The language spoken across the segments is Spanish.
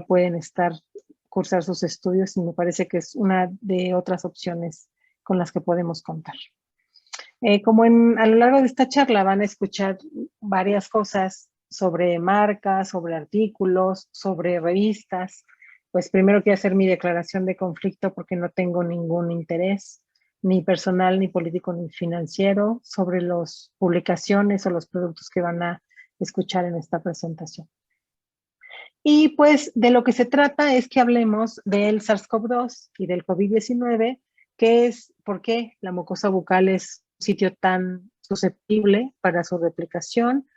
pueden cursar sus estudios, y me parece que es una de otras opciones con las que podemos contar. Como a lo largo de esta charla van a escuchar varias cosas sobre marcas, sobre artículos, sobre revistas, pues primero quiero hacer mi declaración de conflicto porque no tengo ningún interés, ni personal, ni político, ni financiero, sobre las publicaciones o los productos que van a escuchar en esta presentación. Y pues de lo que se trata es que hablemos del SARS-CoV-2 y del COVID-19, que es por qué la mucosa bucal es un sitio tan susceptible para su replicación.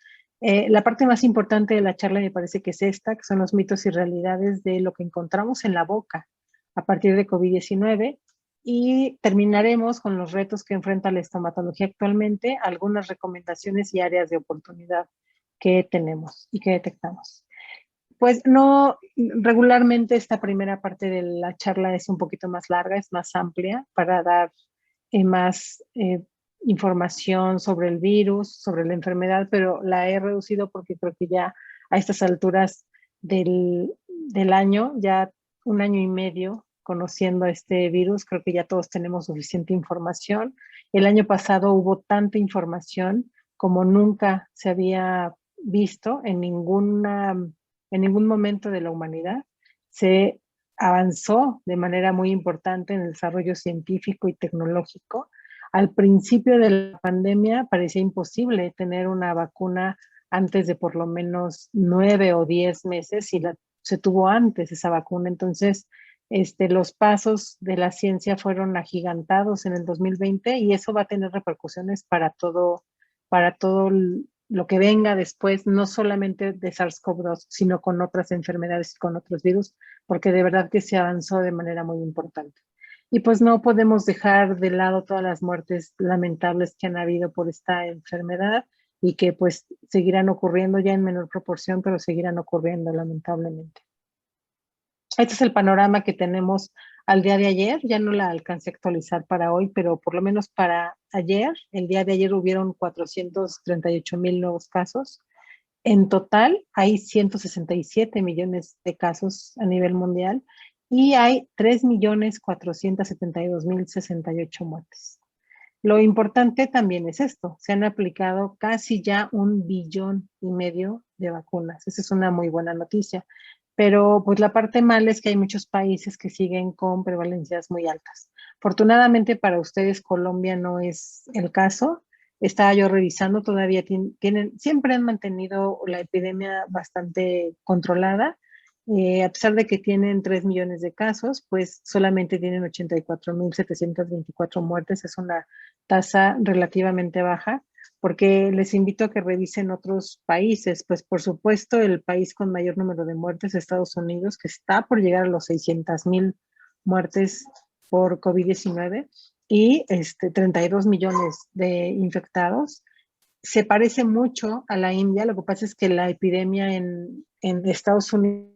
La parte más importante de la charla me parece que es esta, que son los mitos y realidades de lo que encontramos en la boca a partir de COVID-19, y terminaremos con los retos que enfrenta la estomatología actualmente, algunas recomendaciones y áreas de oportunidad que tenemos y que detectamos. Pues no, regularmente esta primera parte de la charla es un poquito más larga, es más amplia para dar más información sobre el virus, sobre la enfermedad, pero la he reducido porque creo que ya a estas alturas del año, ya un año y medio conociendo este virus, creo que ya todos tenemos suficiente información. El año pasado hubo tanta información como nunca se había visto en ningún momento de la humanidad. Se avanzó de manera muy importante en el desarrollo científico y tecnológico. Al principio de la pandemia parecía imposible tener una vacuna antes de por lo menos 9 o 10 meses, y se tuvo antes esa vacuna. Entonces, los pasos de la ciencia fueron agigantados en el 2020, y eso va a tener repercusiones para todo lo que venga después, no solamente de SARS-CoV-2, sino con otras enfermedades y con otros virus, porque de verdad que se avanzó de manera muy importante. Y pues no podemos dejar de lado todas las muertes lamentables que han habido por esta enfermedad, y que pues seguirán ocurriendo ya en menor proporción, pero seguirán ocurriendo lamentablemente. Este es el panorama que tenemos al día de ayer. Ya no la alcancé a actualizar para hoy, pero por lo menos para ayer, el día de ayer hubieron 438,000 nuevos casos. En total hay 167 millones de casos a nivel mundial, y hay 3,472,068 muertes. Lo importante también es esto: se han aplicado casi ya 1,5 billones de vacunas. Esa es una muy buena noticia. Pero pues la parte mala es que hay muchos países que siguen con prevalencias muy altas. Afortunadamente para ustedes, Colombia no es el caso. Estaba yo revisando, todavía siempre han mantenido la epidemia bastante controlada. A pesar de que tienen 3 millones de casos, pues solamente tienen 84,724 muertes. Es una tasa relativamente baja, porque les invito a que revisen otros países. Pues por supuesto el país con mayor número de muertes es Estados Unidos, que está por llegar a los 600,000 muertes por COVID-19 y 32 millones de infectados. Se parece mucho a la India. Lo que pasa es que la epidemia en Estados Unidos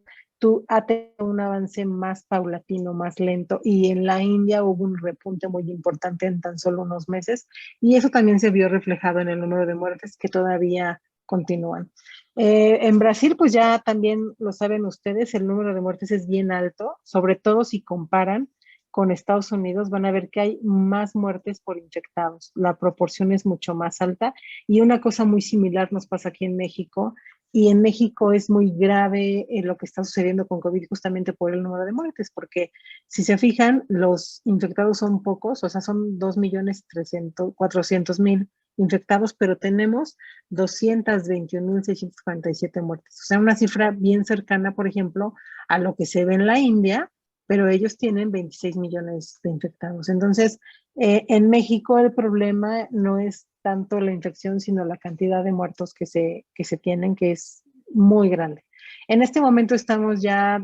ha tenido un avance más paulatino, más lento, y en la India hubo un repunte muy importante en tan solo unos meses, y eso también se vio reflejado en el número de muertes que todavía continúan. En Brasil, pues ya también lo saben ustedes, el número de muertes es bien alto, sobre todo si comparan con Estados Unidos. Van a ver que hay más muertes por infectados, la proporción es mucho más alta, y una cosa muy similar nos pasa aquí en México. Y en México es muy grave lo que está sucediendo con COVID, justamente por el número de muertes, porque si se fijan, los infectados son pocos, o sea, son 2,400,000 infectados, pero tenemos 221,647 muertes. O sea, una cifra bien cercana, por ejemplo, a lo que se ve en la India, pero ellos tienen 26 millones de infectados. Entonces, en México el problema no es tanto la infección, sino la cantidad de muertos que se tienen, que es muy grande. En este momento estamos ya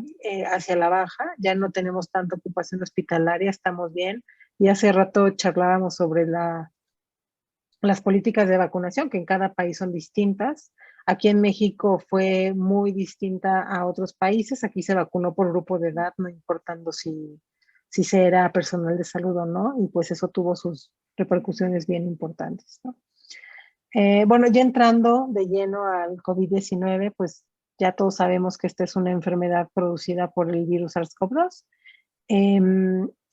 hacia la baja, ya no tenemos tanta ocupación hospitalaria, estamos bien. Y hace rato charlábamos sobre las políticas de vacunación, que en cada país son distintas. Aquí en México fue muy distinta a otros países. Aquí se vacunó por grupo de edad, no importando si se era personal de salud o no, y pues eso tuvo sus repercusiones bien importantes, ¿no? Bueno, ya entrando de lleno al COVID-19, pues Ya todos sabemos que esta es una enfermedad producida por el virus SARS-CoV-2.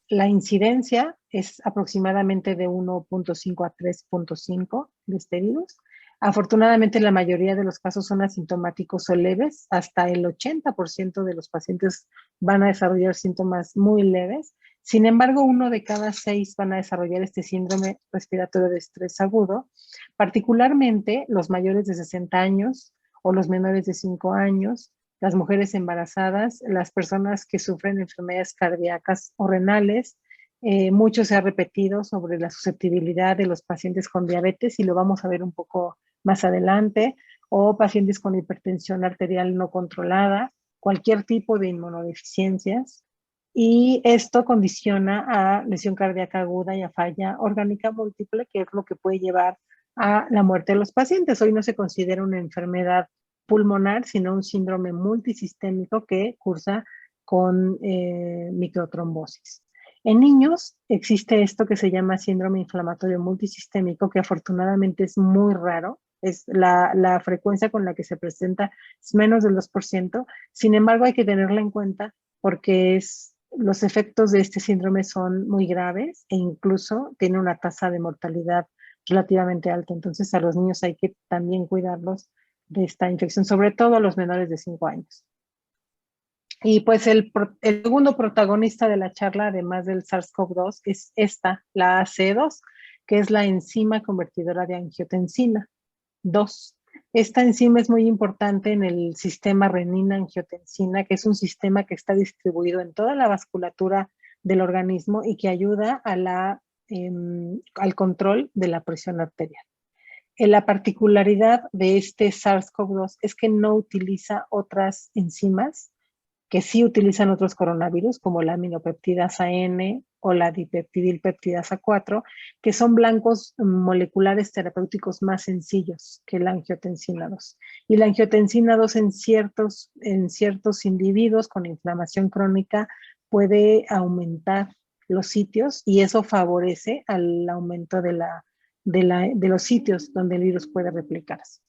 La incidencia es aproximadamente de 1.5 a 3.5 de este virus. Afortunadamente, la mayoría de los casos son asintomáticos o leves. Hasta el 80% de los pacientes van a desarrollar síntomas muy leves. Sin embargo, 1 de cada 6 van a desarrollar este síndrome respiratorio de estrés agudo, particularmente los mayores de 60 años o los menores de 5 años, las mujeres embarazadas, las personas que sufren enfermedades cardíacas o renales. Mucho se ha repetido sobre la susceptibilidad de los pacientes con diabetes y lo vamos a ver un poco más adelante, o pacientes con hipertensión arterial no controlada, cualquier tipo de inmunodeficiencias. Y esto condiciona a lesión cardíaca aguda y a falla orgánica múltiple, que es lo que puede llevar a la muerte de los pacientes. Hoy no se considera una enfermedad pulmonar, sino un síndrome multisistémico que cursa con microtrombosis. En niños existe esto que se llama síndrome inflamatorio multisistémico, que afortunadamente es muy raro. Es la frecuencia con la que se presenta es menos del 2%. Sin embargo, hay que tenerla en cuenta porque los efectos de este síndrome son muy graves e incluso tiene una tasa de mortalidad relativamente alta. Entonces, a los niños hay que también cuidarlos de esta infección, sobre todo a los menores de 5 años. Y pues el segundo protagonista de la charla, además del SARS-CoV-2, es la AC2, que es la enzima convertidora de angiotensina 2. Esta enzima es muy importante en el sistema renina-angiotensina, que es un sistema que está distribuido en toda la vasculatura del organismo y que ayuda al control de la presión arterial. La particularidad de este SARS-CoV-2 es que no utiliza otras enzimas que sí utilizan otros coronavirus, como la aminopeptidasa N o la dipeptidilpeptidasa 4, que son blancos moleculares terapéuticos más sencillos que la angiotensina 2. Y la angiotensina 2 en ciertos individuos con inflamación crónica puede aumentar los sitios y eso favorece al aumento de los sitios donde el virus puede replicarse.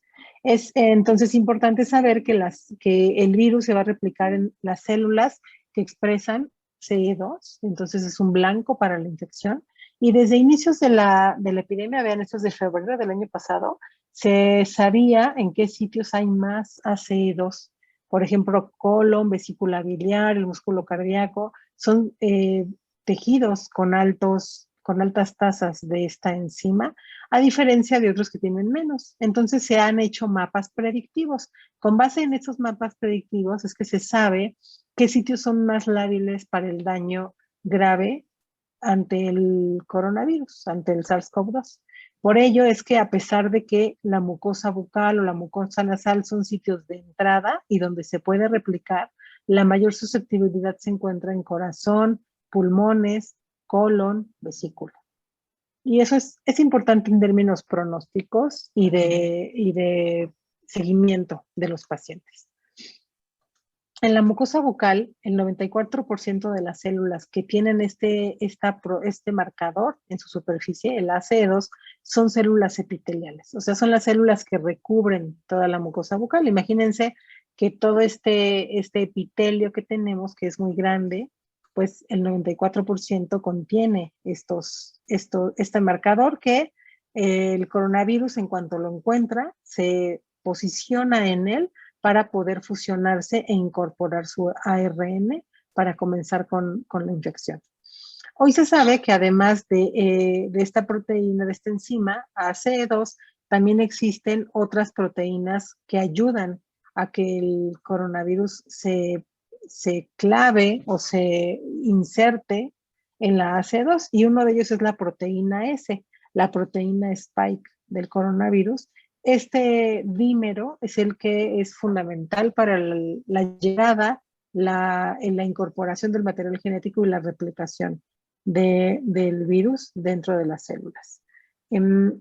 Es entonces importante saber que el virus se va a replicar en las células que expresan CE2, entonces es un blanco para la infección. Y desde inicios de la epidemia, vean, esto es de febrero del año pasado, se sabía en qué sitios hay más ACE2. Por ejemplo, colon, vesícula biliar, el músculo cardíaco, son tejidos con altas tasas de esta enzima, a diferencia de otros que tienen menos. Entonces se han hecho mapas predictivos. Con base en esos mapas predictivos es que se sabe qué sitios son más lábiles para el daño grave ante el coronavirus, ante el SARS-CoV-2. Por ello es que a pesar de que la mucosa bucal o la mucosa nasal son sitios de entrada y donde se puede replicar, la mayor susceptibilidad se encuentra en corazón, pulmones, colon, vesícula. Y eso es importante en términos pronósticos y de seguimiento de los pacientes. En la mucosa bucal, el 94% de las células que tienen este marcador en su superficie, el AC2, son células epiteliales. O sea, son las células que recubren toda la mucosa bucal. Imagínense que todo este epitelio que tenemos, que es muy grande, pues el 94% contiene este marcador que el coronavirus, en cuanto lo encuentra, se posiciona en él para poder fusionarse e incorporar su ARN para comenzar con la infección. Hoy se sabe que además de esta proteína, de esta enzima, ACE2, también existen otras proteínas que ayudan a que el coronavirus se clave o se inserte en la AC2, y uno de ellos es la proteína S, la proteína spike del coronavirus. Este dímero es el que es fundamental para la llegada, la incorporación del material genético y la replicación del virus dentro de las células.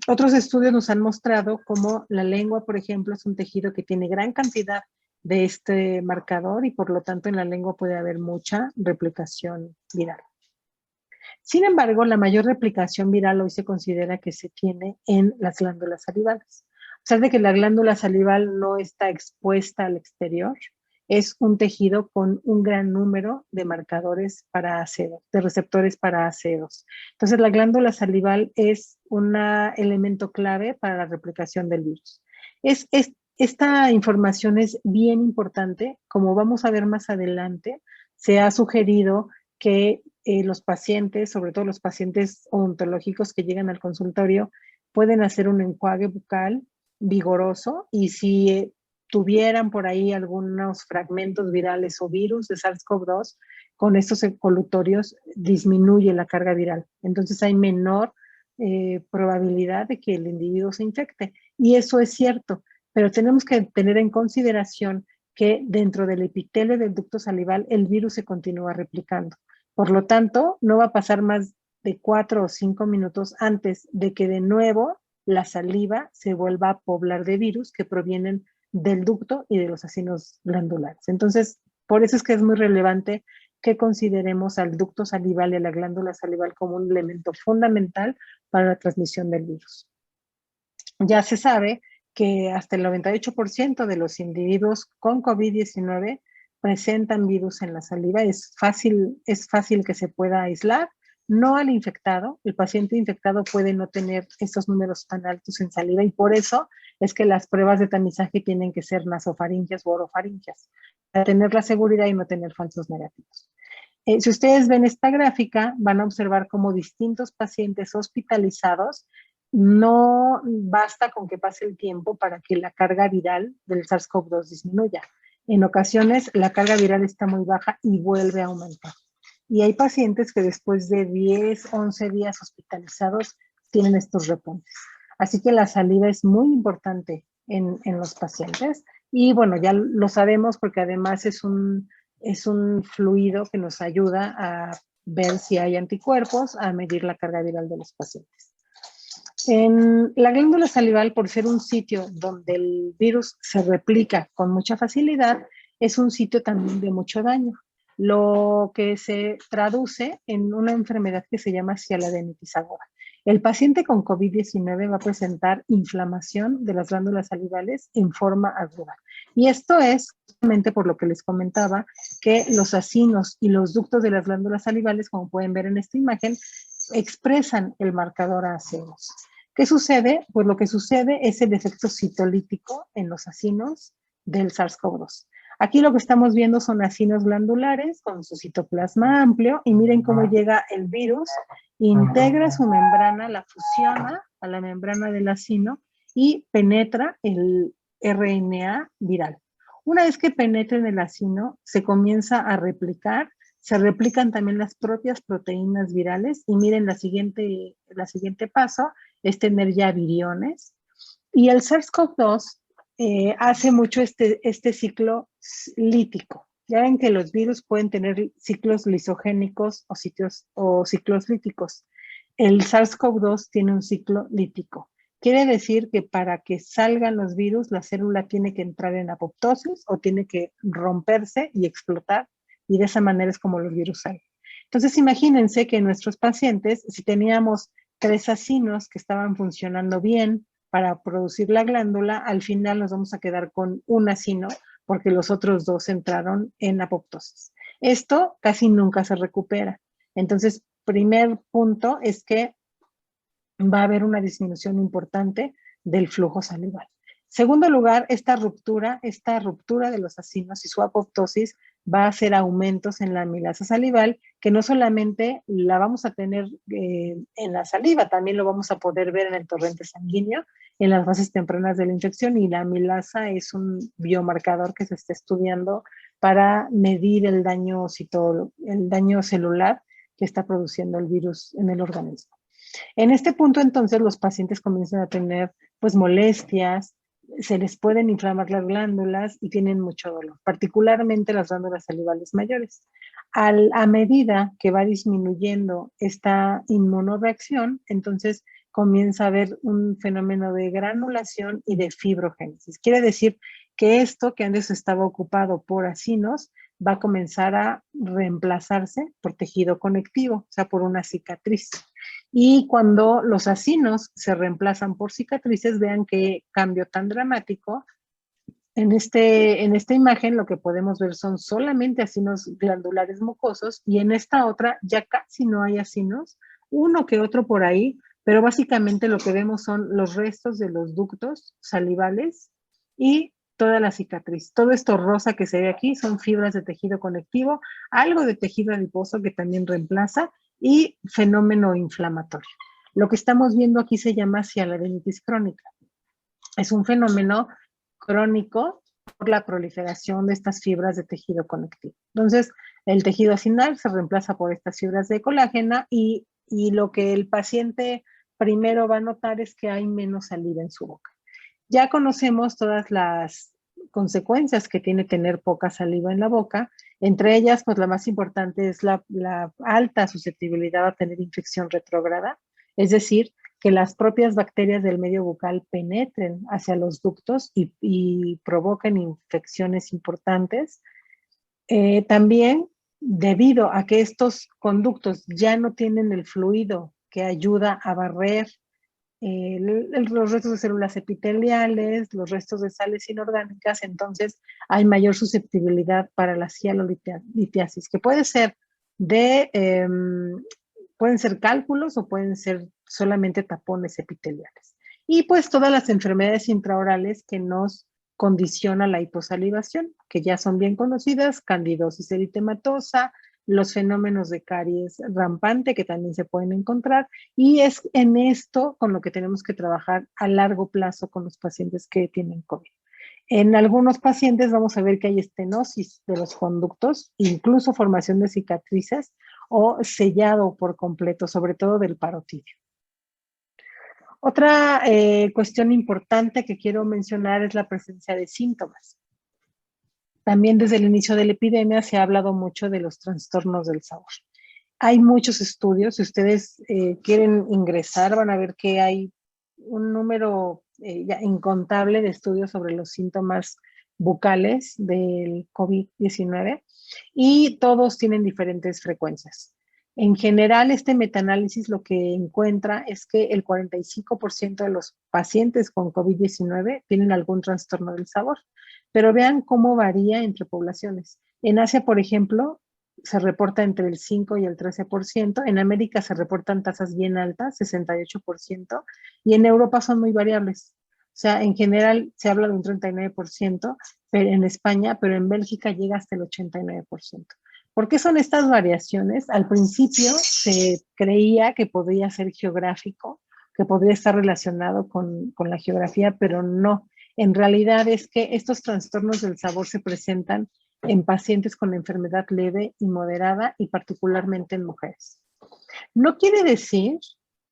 Otros estudios nos han mostrado cómo la lengua, por ejemplo, es un tejido que tiene gran cantidad de este marcador y por lo tanto en la lengua puede haber mucha replicación viral. Sin embargo, la mayor replicación viral hoy se considera que se tiene en las glándulas salivales. pesar de que la glándula salival no está expuesta al exterior, es un tejido con un gran número de marcadores para ácidos, de receptores para ácidos. Entonces, la glándula salival es un elemento clave para la replicación del virus. Esta información es bien importante. Como vamos a ver más adelante, se ha sugerido que los pacientes, sobre todo los pacientes odontológicos que llegan al consultorio, pueden hacer un enjuague bucal vigoroso y si tuvieran por ahí algunos fragmentos virales o virus de SARS-CoV-2, con estos colutorios disminuye la carga viral. Entonces hay menor probabilidad de que el individuo se infecte. Y eso es cierto, pero tenemos que tener en consideración que dentro del epitelio del ducto salival el virus se continúa replicando. Por lo tanto, no va a pasar más de 4 o 5 minutos antes de que de nuevo la saliva se vuelva a poblar de virus que provienen del ducto y de los acinos glandulares. Entonces, por eso es que es muy relevante que consideremos al ducto salival y a la glándula salival como un elemento fundamental para la transmisión del virus. Ya se sabe que hasta el 98% de los individuos con COVID-19 presentan virus en la saliva. Es fácil que se pueda aislar, no al infectado. El paciente infectado puede no tener estos números tan altos en saliva y por eso es que las pruebas de tamizaje tienen que ser nasofaringias o orofaringias, para tener la seguridad y no tener falsos negativos. Si ustedes ven esta gráfica, van a observar cómo distintos pacientes hospitalizados no basta con que pase el tiempo para que la carga viral del SARS-CoV-2 disminuya. En ocasiones la carga viral está muy baja y vuelve a aumentar. Y hay pacientes que después de 10, 11 días hospitalizados tienen estos repuntes. Así que la saliva es muy importante en los pacientes. Y bueno, ya lo sabemos porque además es un fluido que nos ayuda a ver si hay anticuerpos, a medir la carga viral de los pacientes. En la glándula salival, por ser un sitio donde el virus se replica con mucha facilidad, es un sitio también de mucho daño, lo que se traduce en una enfermedad que se llama cialadermitis aguda. El paciente con COVID-19 va a presentar inflamación de las glándulas salivales en forma aguda. Y esto es justamente por lo que les comentaba, que los acinos y los ductos de las glándulas salivales, como pueden ver en esta imagen, expresan el marcador a acinos. ¿Qué sucede? Pues lo que sucede es el efecto citolítico en los acinos del SARS-CoV-2. Aquí lo que estamos viendo son acinos glandulares con su citoplasma amplio y miren cómo llega el virus, integra su membrana, la fusiona a la membrana del acino y penetra el RNA viral. Una vez que penetra en el acino, se comienza a replicar, se replican también las propias proteínas virales y miren la siguiente paso es tener ya viriones. Y el SARS-CoV-2 hace mucho este ciclo lítico. Ya ven que los virus pueden tener ciclos lisogénicos o ciclos líticos. El SARS-CoV-2 tiene un ciclo lítico. Quiere decir que para que salgan los virus, la célula tiene que entrar en apoptosis o tiene que romperse y explotar, y de esa manera es como los virus salen. Entonces, imagínense que en nuestros pacientes, si teníamos 3 acinos que estaban funcionando bien para producir la glándula, al final nos vamos a quedar con un acino porque los otros 2 entraron en apoptosis. Esto casi nunca se recupera. Entonces, primer punto es que va a haber una disminución importante del flujo salival. Segundo lugar, esta ruptura de los acinos y su apoptosis va a hacer aumentos en la amilasa salival, que no solamente la vamos a tener en la saliva, también lo vamos a poder ver en el torrente sanguíneo, en las fases tempranas de la infección, y la amilasa es un biomarcador que se está estudiando para medir el daño celular que está produciendo el virus en el organismo. En este punto, entonces, los pacientes comienzan a tener pues molestias, se les pueden inflamar las glándulas y tienen mucho dolor, particularmente las glándulas salivales mayores. A medida que va disminuyendo esta inmunoreacción, entonces comienza a haber un fenómeno de granulación y de fibrogénesis. Quiere decir que esto que antes estaba ocupado por acinos va a comenzar a reemplazarse por tejido conectivo, o sea, por una cicatriz. Y cuando los acinos se reemplazan por cicatrices, vean qué cambio tan dramático. En esta imagen lo que podemos ver son solamente acinos glandulares mucosos y en esta otra ya casi no hay acinos, uno que otro por ahí, pero básicamente lo que vemos son los restos de los ductos salivales y toda la cicatriz. Todo esto rosa que se ve aquí son fibras de tejido conectivo, algo de tejido adiposo que también reemplaza y fenómeno inflamatorio. Lo que estamos viendo aquí se llama sialadenitis crónica. Es un fenómeno crónico por la proliferación de estas fibras de tejido conectivo. Entonces, el tejido acinar se reemplaza por estas fibras de colágeno y lo que el paciente primero va a notar es que hay menos saliva en su boca. Ya conocemos todas las consecuencias que tiene tener poca saliva en la boca. Entre ellas, pues la más importante es la alta susceptibilidad a tener infección retrógrada, es decir, que las propias bacterias del medio bucal penetren hacia los ductos y provoquen infecciones importantes. También, debido a que estos conductos ya no tienen el fluido que ayuda a barrer los restos de células epiteliales, los restos de sales inorgánicas, entonces hay mayor susceptibilidad para la cialolitiasis, que puede ser pueden ser cálculos o pueden ser solamente tapones epiteliales. Y pues todas las enfermedades intraorales que nos condiciona la hiposalivación, que ya son bien conocidas, candidosis eritematosa, los fenómenos de caries rampante que también se pueden encontrar, y es en esto con lo que tenemos que trabajar a largo plazo con los pacientes que tienen COVID. En algunos pacientes vamos a ver que hay estenosis de los conductos, incluso formación de cicatrices o sellado por completo, sobre todo del parotidio. Otra cuestión importante que quiero mencionar es la presencia de síntomas. También desde el inicio de la epidemia se ha hablado mucho de los trastornos del sabor. Hay muchos estudios, si ustedes quieren ingresar van a ver que hay un número ya incontable de estudios sobre los síntomas bucales del COVID-19 y todos tienen diferentes frecuencias. En general, este metaanálisis lo que encuentra es que el 45% de los pacientes con COVID-19 tienen algún trastorno del sabor, pero vean cómo varía entre poblaciones. En Asia, por ejemplo, se reporta entre el 5 y el 13%, en América se reportan tasas bien altas, 68%, y en Europa son muy variables. O sea, en general se habla de un 39% en España, pero en Bélgica llega hasta el 89%. ¿Por qué son estas variaciones? Al principio se creía que podría ser geográfico, que podría estar relacionado con la geografía, pero no. En realidad es que estos trastornos del sabor se presentan en pacientes con enfermedad leve y moderada y particularmente en mujeres. No quiere decir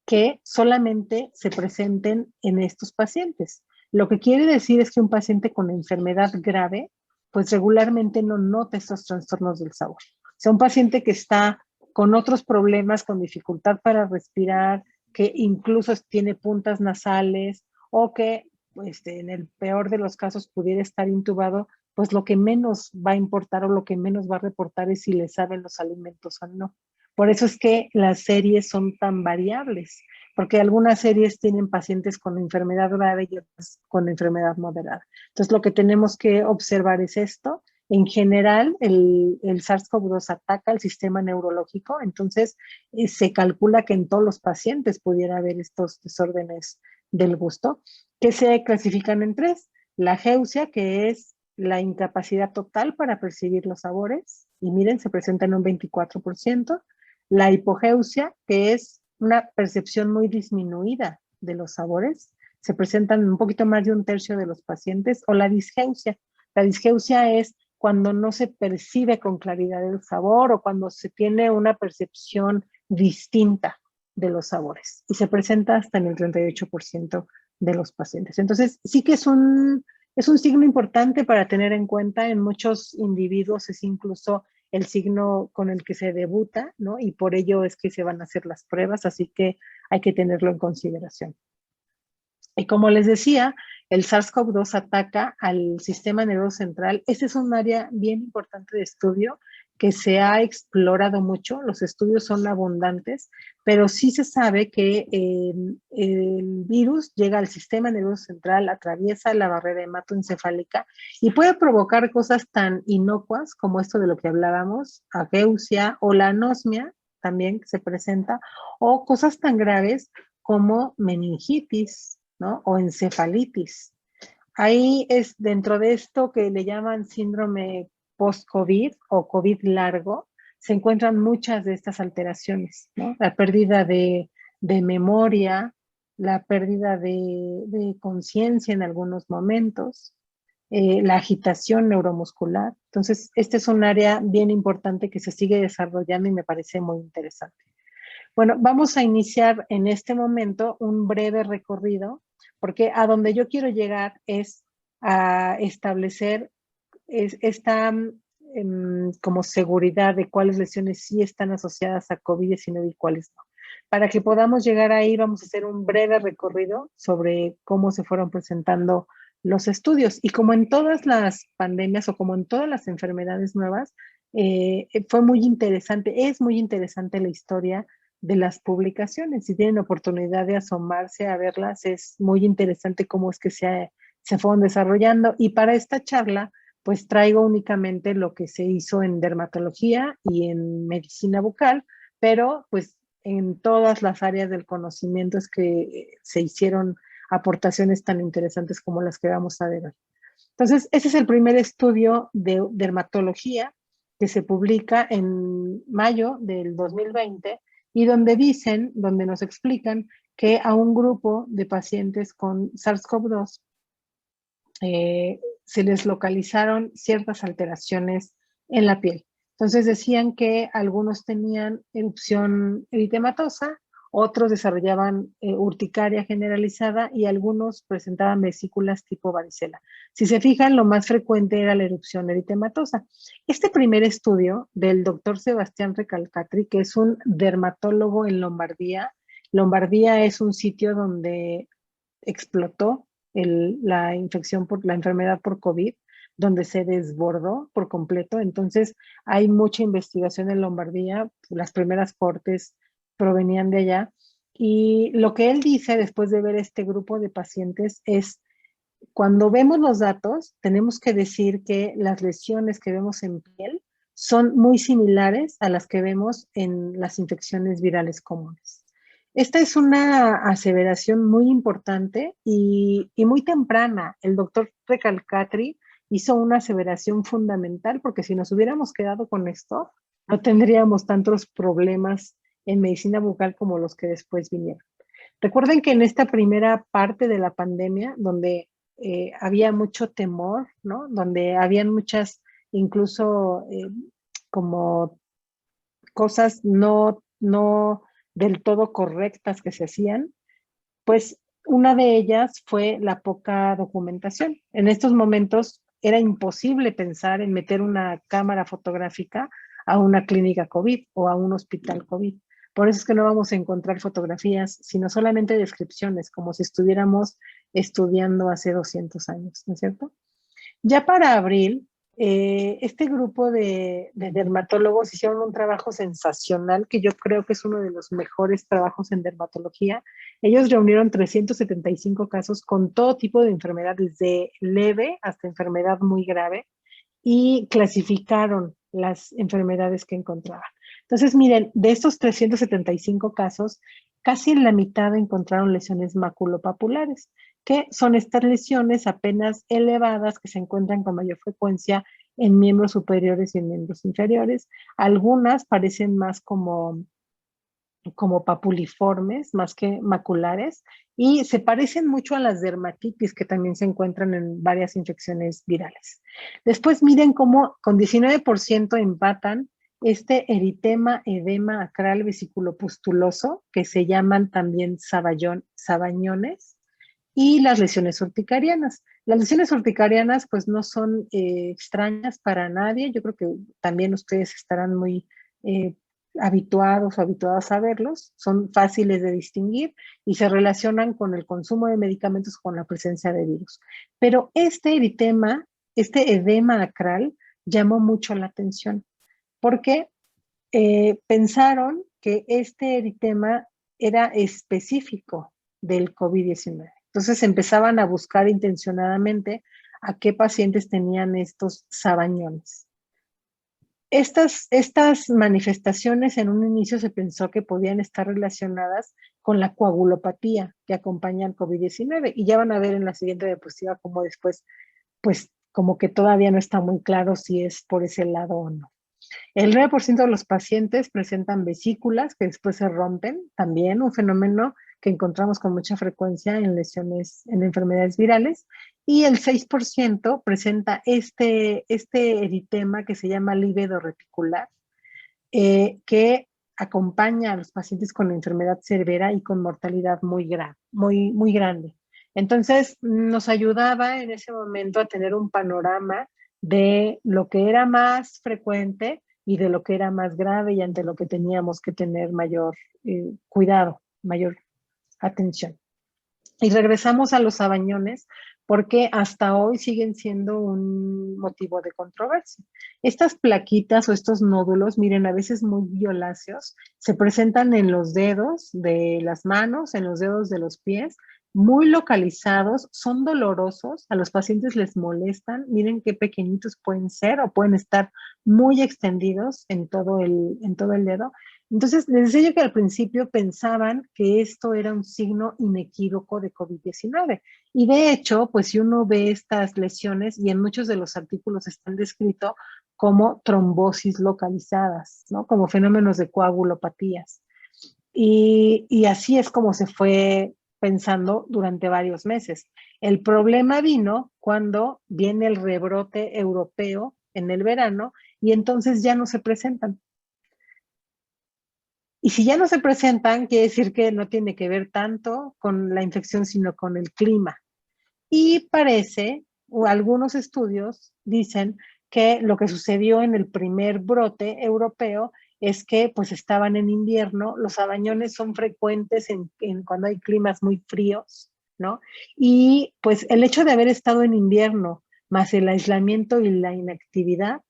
que solamente se presenten en estos pacientes. Lo que quiere decir es que un paciente con enfermedad grave, pues regularmente no nota estos trastornos del sabor. O sea, un paciente que está con otros problemas, con dificultad para respirar, que incluso tiene puntas nasales o que pues, en el peor de los casos pudiera estar intubado, pues lo que menos va a importar o lo que menos va a reportar es si le saben los alimentos o no. Por eso es que las series son tan variables, porque algunas series tienen pacientes con enfermedad grave y otras con enfermedad moderada. Entonces, lo que tenemos que observar es esto. En general, el SARS-CoV-2 ataca el sistema neurológico, entonces se calcula que en todos los pacientes pudiera haber estos desórdenes del gusto, que se clasifican en tres. La ageusia, que es la incapacidad total para percibir los sabores, y miren, se presenta en un 24%. La hipogeusia, que es una percepción muy disminuida de los sabores, se presentan en un poquito más de un tercio de los pacientes, o la disgeusia. La disgeusia es cuando no se percibe con claridad el sabor o cuando se tiene una percepción distinta de los sabores y se presenta hasta en el 38% de los pacientes. Entonces, sí que es un signo importante para tener en cuenta. En muchos individuos es incluso el signo con el que se debuta, ¿no? Y por ello es que se van a hacer las pruebas, así que hay que tenerlo en consideración. Y como les decía, el SARS-CoV-2 ataca al sistema nervioso central. Este es un área bien importante de estudio que se ha explorado mucho, los estudios son abundantes, pero sí se sabe que el virus llega al sistema nervioso central, atraviesa la barrera hematoencefálica y puede provocar cosas tan inocuas como esto de lo que hablábamos, ageusia o la anosmia también que se presenta, o cosas tan graves como meningitis, ¿no? O encefalitis. Ahí es dentro de esto que le llaman síndrome post-COVID o COVID largo, se encuentran muchas de estas alteraciones, ¿no? La pérdida de memoria, la pérdida de conciencia en algunos momentos, la agitación neuromuscular. Entonces, este es un área bien importante que se sigue desarrollando y me parece muy interesante. Bueno, vamos a iniciar en este momento un breve recorrido, porque a donde yo quiero llegar es a establecer esta como seguridad de cuáles lesiones sí están asociadas a COVID-19 y cuáles no. Para que podamos llegar ahí, vamos a hacer un breve recorrido sobre cómo se fueron presentando los estudios. Y como en todas las pandemias o como en todas las enfermedades nuevas, fue muy interesante, es muy interesante la historia de las publicaciones. Si tienen oportunidad de asomarse a verlas, es muy interesante cómo es que se fueron desarrollando. Y para esta charla, pues traigo únicamente lo que se hizo en dermatología y en medicina bucal, pero pues en todas las áreas del conocimiento es que se hicieron aportaciones tan interesantes como las que vamos a ver hoy. Entonces, ese es el primer estudio de dermatología que se publica en mayo del 2020 y donde nos explican que a un grupo de pacientes con SARS-CoV-2 se les localizaron ciertas alteraciones en la piel. Entonces decían que algunos tenían erupción eritematosa, otros desarrollaban urticaria generalizada y algunos presentaban vesículas tipo varicela. Si se fijan, lo más frecuente era la erupción eritematosa. Este primer estudio del doctor Sebastián Recalcatri, que es un dermatólogo en Lombardía, Lombardía es un sitio donde explotó la infección por la enfermedad por COVID, donde se desbordó por completo. Entonces, hay mucha investigación en Lombardía. Las primeras cortes provenían de allá. Y lo que él dice después de ver este grupo de pacientes es, cuando vemos los datos, tenemos que decir que las lesiones que vemos en piel son muy similares a las que vemos en las infecciones virales comunes. Esta es una aseveración muy importante y muy temprana. El doctor Recalcatri hizo una aseveración fundamental porque si nos hubiéramos quedado con esto, no tendríamos tantos problemas en medicina bucal como los que después vinieron. Recuerden que en esta primera parte de la pandemia, donde había mucho temor, ¿no? Donde habían muchas, incluso como cosas no del todo correctas que se hacían, pues una de ellas fue la poca documentación. En estos momentos era imposible pensar en meter una cámara fotográfica a una clínica COVID o a un hospital COVID. Por eso es que no vamos a encontrar fotografías, sino solamente descripciones, como si estuviéramos estudiando hace 200 años, ¿no es cierto? Ya para abril, este grupo de dermatólogos hicieron un trabajo sensacional que yo creo que es uno de los mejores trabajos en dermatología. Ellos reunieron 375 casos con todo tipo de enfermedades, desde leve hasta enfermedad muy grave, y clasificaron las enfermedades que encontraban. Entonces, miren, de estos 375 casos, casi en la mitad encontraron lesiones maculopapulares, que son estas lesiones apenas elevadas que se encuentran con mayor frecuencia en miembros superiores y en miembros inferiores. Algunas parecen más como papuliformes, más que maculares, y se parecen mucho a las dermatitis que también se encuentran en varias infecciones virales. Después miren cómo con 19% empatan este eritema, edema acral vesiculopustuloso, que se llaman también sabañones, y las lesiones urticarianas. Las lesiones urticarianas pues no son extrañas para nadie. Yo creo que también ustedes estarán muy habituados o habituadas a verlos. Son fáciles de distinguir y se relacionan con el consumo de medicamentos, con la presencia de virus. Pero este eritema, este edema acral, llamó mucho la atención. porque pensaron que este eritema era específico del COVID-19. Entonces empezaban a buscar intencionadamente a qué pacientes tenían estos sabañones. Estas manifestaciones en un inicio se pensó que podían estar relacionadas con la coagulopatía que acompaña al COVID-19 y ya van a ver en la siguiente diapositiva cómo después, pues como que todavía no está muy claro si es por ese lado o no. El 9% de los pacientes presentan vesículas que después se rompen, también un fenómeno que encontramos con mucha frecuencia en lesiones, en enfermedades virales, y el 6% presenta este eritema que se llama lívido reticular, que acompaña a los pacientes con enfermedad severa y con mortalidad muy grande. Entonces, nos ayudaba en ese momento a tener un panorama de lo que era más frecuente y de lo que era más grave y ante lo que teníamos que tener mayor cuidado, mayor atención. Y regresamos a los sabañones porque hasta hoy siguen siendo un motivo de controversia. Estas plaquitas o estos nódulos, miren, a veces muy violáceos, se presentan en los dedos de las manos, en los dedos de los pies, muy localizados, son dolorosos, a los pacientes les molestan, miren qué pequeñitos pueden ser o pueden estar muy extendidos en todo el dedo. Entonces, les decía yo que al principio pensaban que esto era un signo inequívoco de COVID-19. Y de hecho, pues si uno ve estas lesiones, y en muchos de los artículos están descritos como trombosis localizadas, ¿no? Como fenómenos de coagulopatías. Y así es como se fue pensando durante varios meses. El problema vino cuando viene el rebrote europeo en el verano y entonces ya no se presentan. Y si ya no se presentan, quiere decir que no tiene que ver tanto con la infección, sino con el clima. Y parece, o algunos estudios dicen que lo que sucedió en el primer brote europeo es que pues estaban en invierno, los sabañones son frecuentes cuando hay climas muy fríos, ¿no? Y pues el hecho de haber estado en invierno, más el aislamiento y la inactividad,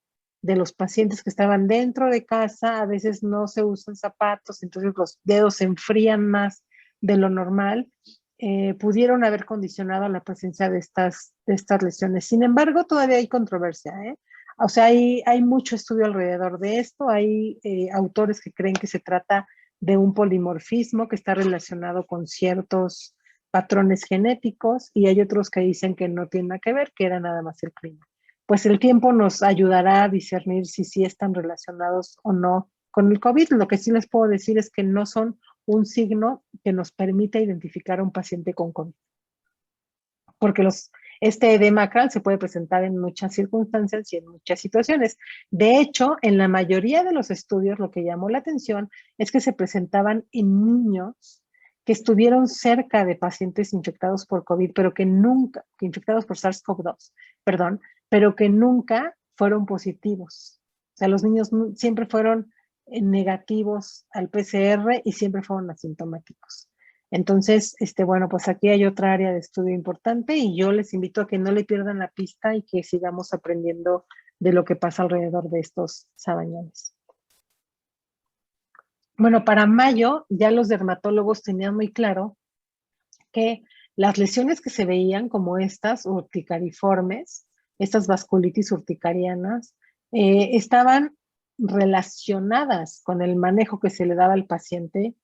de los pacientes que estaban dentro de casa, a veces no se usan zapatos, entonces los dedos se enfrían más de lo normal, pudieron haber condicionado la presencia de estas lesiones. Sin embargo, todavía hay controversia, ¿eh? O sea, hay mucho estudio alrededor de esto, hay autores que creen que se trata de un polimorfismo que está relacionado con ciertos patrones genéticos y hay otros que dicen que no tiene nada que ver, que era nada más el clima. Pues el tiempo nos ayudará a discernir si sí están relacionados o no con el COVID. Lo que sí les puedo decir es que no son un signo que nos permita identificar a un paciente con COVID. Porque este edema acral se puede presentar en muchas circunstancias y en muchas situaciones. De hecho, en la mayoría de los estudios lo que llamó la atención es que se presentaban en niños que estuvieron cerca de pacientes infectados por COVID, pero que nunca, infectados por SARS-CoV-2, perdón, pero que nunca fueron positivos. O sea, los niños siempre fueron negativos al PCR y siempre fueron asintomáticos. Entonces, bueno, pues aquí hay otra área de estudio importante y yo les invito a que no le pierdan la pista y que sigamos aprendiendo de lo que pasa alrededor de estos sabañones. Bueno, para mayo ya los dermatólogos tenían muy claro que las lesiones que se veían como estas urticariformes, estas vasculitis urticarianas, estaban relacionadas con el manejo que se le daba al paciente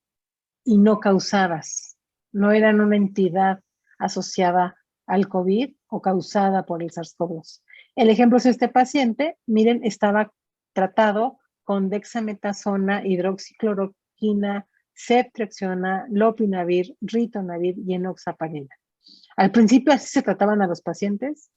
y no causadas, no eran una entidad asociada al COVID o causada por el SARS-CoV-2. El ejemplo es este paciente, miren, estaba tratado con dexametasona, hidroxicloroquina, ceftriaxona, lopinavir, ritonavir y enoxaparina. Al principio así se trataban a los pacientes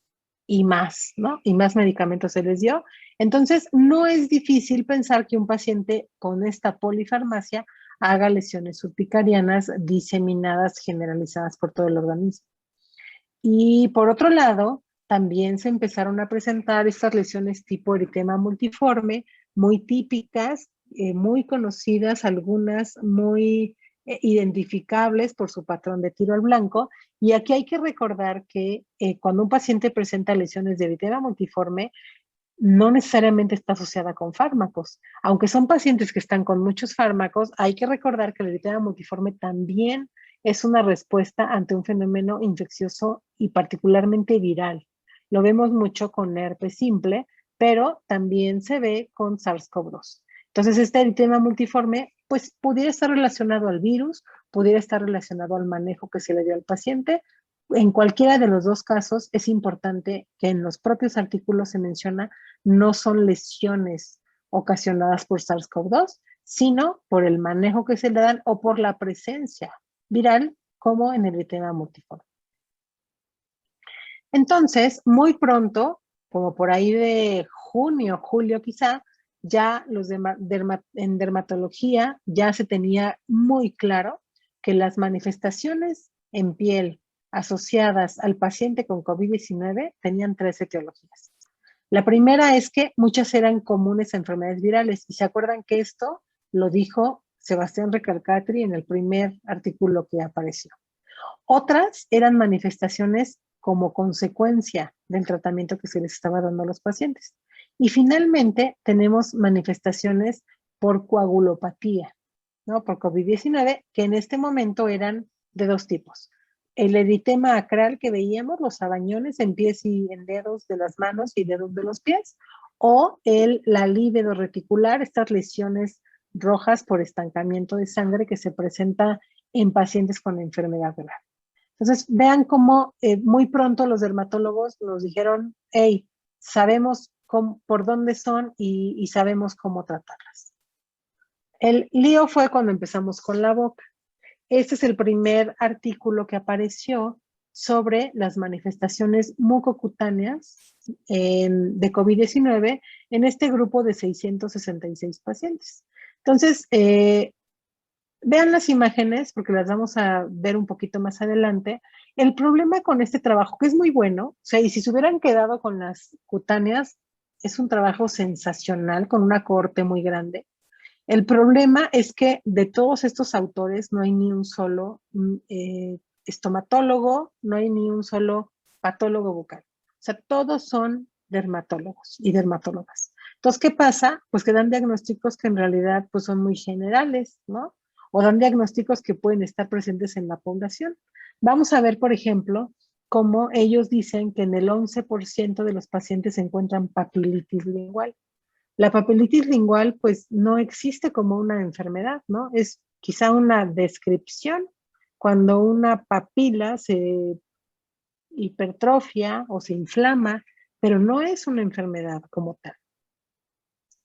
y más, ¿no? Y más medicamentos se les dio. Entonces, no es difícil pensar que un paciente con esta polifarmacia haga lesiones urticarianas diseminadas, generalizadas por todo el organismo. Y por otro lado, también se empezaron a presentar estas lesiones tipo eritema multiforme, muy típicas, muy conocidas, algunas muy identificables por su patrón de tiro al blanco. Y aquí hay que recordar que cuando un paciente presenta lesiones de eritema multiforme, no necesariamente está asociada con fármacos. Aunque son pacientes que están con muchos fármacos, hay que recordar que el eritema multiforme también es una respuesta ante un fenómeno infeccioso y particularmente viral. Lo vemos mucho con herpes simple, pero también se ve con SARS-CoV-2. Entonces, este eritema multiforme, pues pudiera estar relacionado al virus, pudiera estar relacionado al manejo que se le dio al paciente. En cualquiera de los dos casos, es importante que en los propios artículos se menciona no son lesiones ocasionadas por SARS-CoV-2, sino por el manejo que se le dan o por la presencia viral, como en el eritema multiforme. Entonces, muy pronto, como por ahí de junio, julio quizá, ya en dermatología ya se tenía muy claro que las manifestaciones en piel asociadas al paciente con COVID-19 tenían 3 etiologías. La primera es que muchas eran comunes a enfermedades virales, y se acuerdan que esto lo dijo Sebastián Recalcatri en el primer artículo que apareció. Otras eran manifestaciones como consecuencia del tratamiento que se les estaba dando a los pacientes. Y finalmente tenemos manifestaciones por coagulopatía, ¿no? Por COVID-19, que en este momento eran de 2 tipos. El eritema acral que veíamos, los abañones en pies y en dedos de las manos y dedos de los pies, o la lívido reticular, estas lesiones rojas por estancamiento de sangre que se presenta en pacientes con enfermedad grave. Entonces, vean cómo muy pronto los dermatólogos nos dijeron, hey, sabemos por dónde son y sabemos cómo tratarlas. El lío fue cuando empezamos con la boca. Este es el primer artículo que apareció sobre las manifestaciones mucocutáneas de COVID-19 en este grupo de 666 pacientes. Entonces, vean las imágenes, porque las vamos a ver un poquito más adelante. El problema con este trabajo, que es muy bueno, o sea, y si se hubieran quedado con las cutáneas, es un trabajo sensacional, con una cohorte muy grande. El problema es que de todos estos autores no hay ni un solo estomatólogo, no hay ni un solo patólogo bucal. O sea, todos son dermatólogos y dermatólogas. Entonces, ¿qué pasa? Pues que dan diagnósticos que en realidad pues, son muy generales, ¿no? O dan diagnósticos que pueden estar presentes en la población. Vamos a ver, por ejemplo, cómo ellos dicen que en el 11% de los pacientes se encuentran papilitis lingual. La papilitis lingual, pues, no existe como una enfermedad, ¿no? Es quizá una descripción cuando una papila se hipertrofia o se inflama, pero no es una enfermedad como tal.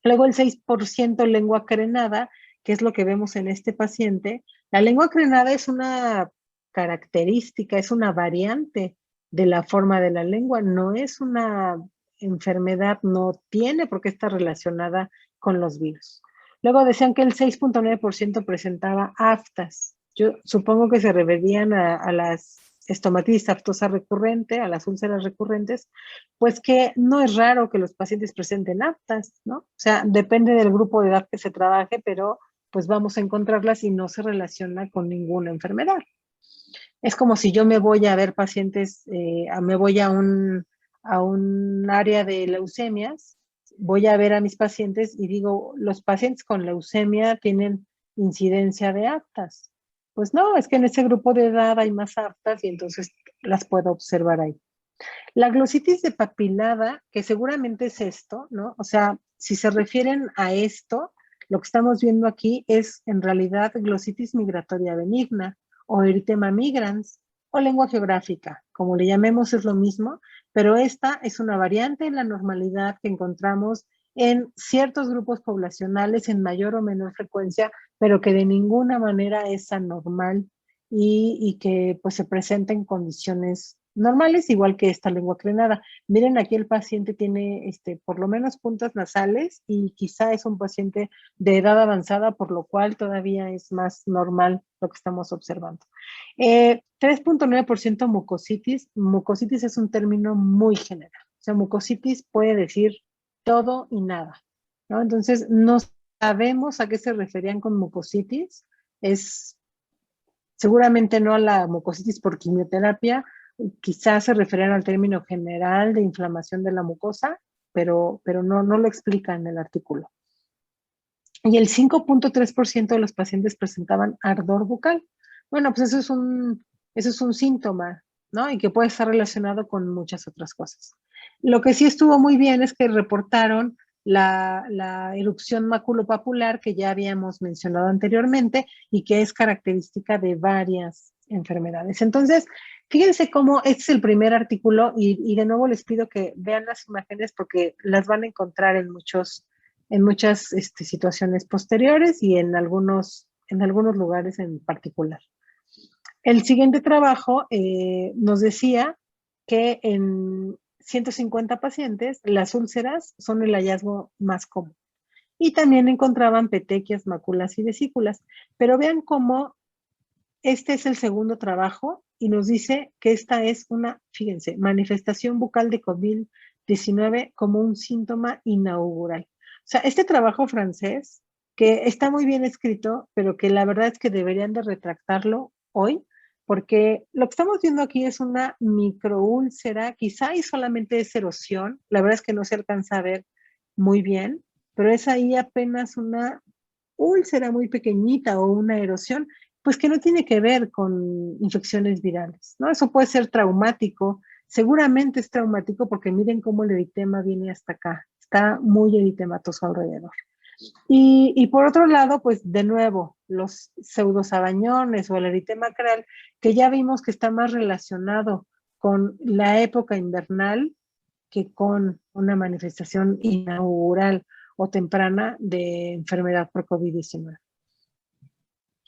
Luego el 6% lengua crenada, que es lo que vemos en este paciente. La lengua crenada es una característica, es una variante de la forma de la lengua, no es una enfermedad, no tiene por qué estar relacionada con los virus. Luego decían que el 6.9% presentaba aftas. Yo supongo que se referían a las estomatitis aftosa recurrente, a las úlceras recurrentes, pues que no es raro que los pacientes presenten aftas, ¿no? O sea, depende del grupo de edad que se trabaje, pero pues vamos a encontrarlas y no se relaciona con ninguna enfermedad. Es como si yo me voy a ver pacientes, me voy a un área de leucemias, voy a ver a mis pacientes y digo, los pacientes con leucemia tienen incidencia de aftas. Pues no, es que en ese grupo de edad hay más aftas y entonces las puedo observar ahí. La glositis de papilada, que seguramente es esto, ¿no? O sea, si se refieren a esto, lo que estamos viendo aquí es en realidad glositis migratoria benigna o eritema migrans o lengua geográfica, como le llamemos es lo mismo, pero esta es una variante en la normalidad que encontramos en ciertos grupos poblacionales en mayor o menor frecuencia, pero que de ninguna manera es anormal y que pues se presenta en condiciones normales, igual que esta lengua crenada. Miren, aquí el paciente tiene por lo menos puntas nasales y quizá es un paciente de edad avanzada, por lo cual todavía es más normal lo que estamos observando. 3.9% mucositis. Mucositis es un término muy general. O sea, mucositis puede decir todo y nada, ¿no? Entonces, no sabemos a qué se referían con mucositis. Es seguramente no a la mucositis por quimioterapia, quizás se referían al término general de inflamación de la mucosa, pero no lo explica en el artículo. Y el 5.3% de los pacientes presentaban ardor bucal. Bueno, pues eso es un síntoma, ¿no? Y que puede estar relacionado con muchas otras cosas. Lo que sí estuvo muy bien es que reportaron la erupción maculopapular que ya habíamos mencionado anteriormente y que es característica de varias enfermedades. Entonces, fíjense cómo este es el primer artículo y de nuevo les pido que vean las imágenes porque las van a encontrar en muchas situaciones posteriores y en algunos lugares en particular. El siguiente trabajo nos decía que en 150 pacientes las úlceras son el hallazgo más común. Y también encontraban petequias, máculas y vesículas. Pero vean cómo este es el segundo trabajo y nos dice que esta es una, fíjense, manifestación bucal de COVID-19 como un síntoma inaugural. O sea, este trabajo francés, que está muy bien escrito, pero que la verdad es que deberían de retractarlo hoy, porque lo que estamos viendo aquí es una microúlcera, quizá y solamente es erosión, la verdad es que no se alcanza a ver muy bien, pero es ahí apenas una úlcera muy pequeñita o una erosión, pues que no tiene que ver con infecciones virales, ¿no? Eso puede ser traumático, seguramente es traumático porque miren cómo el eritema viene hasta acá, está muy eritematoso alrededor. Y por otro lado, pues de nuevo, los pseudosabañones o el eritema acral, que ya vimos que está más relacionado con la época invernal que con una manifestación inaugural o temprana de enfermedad por COVID-19.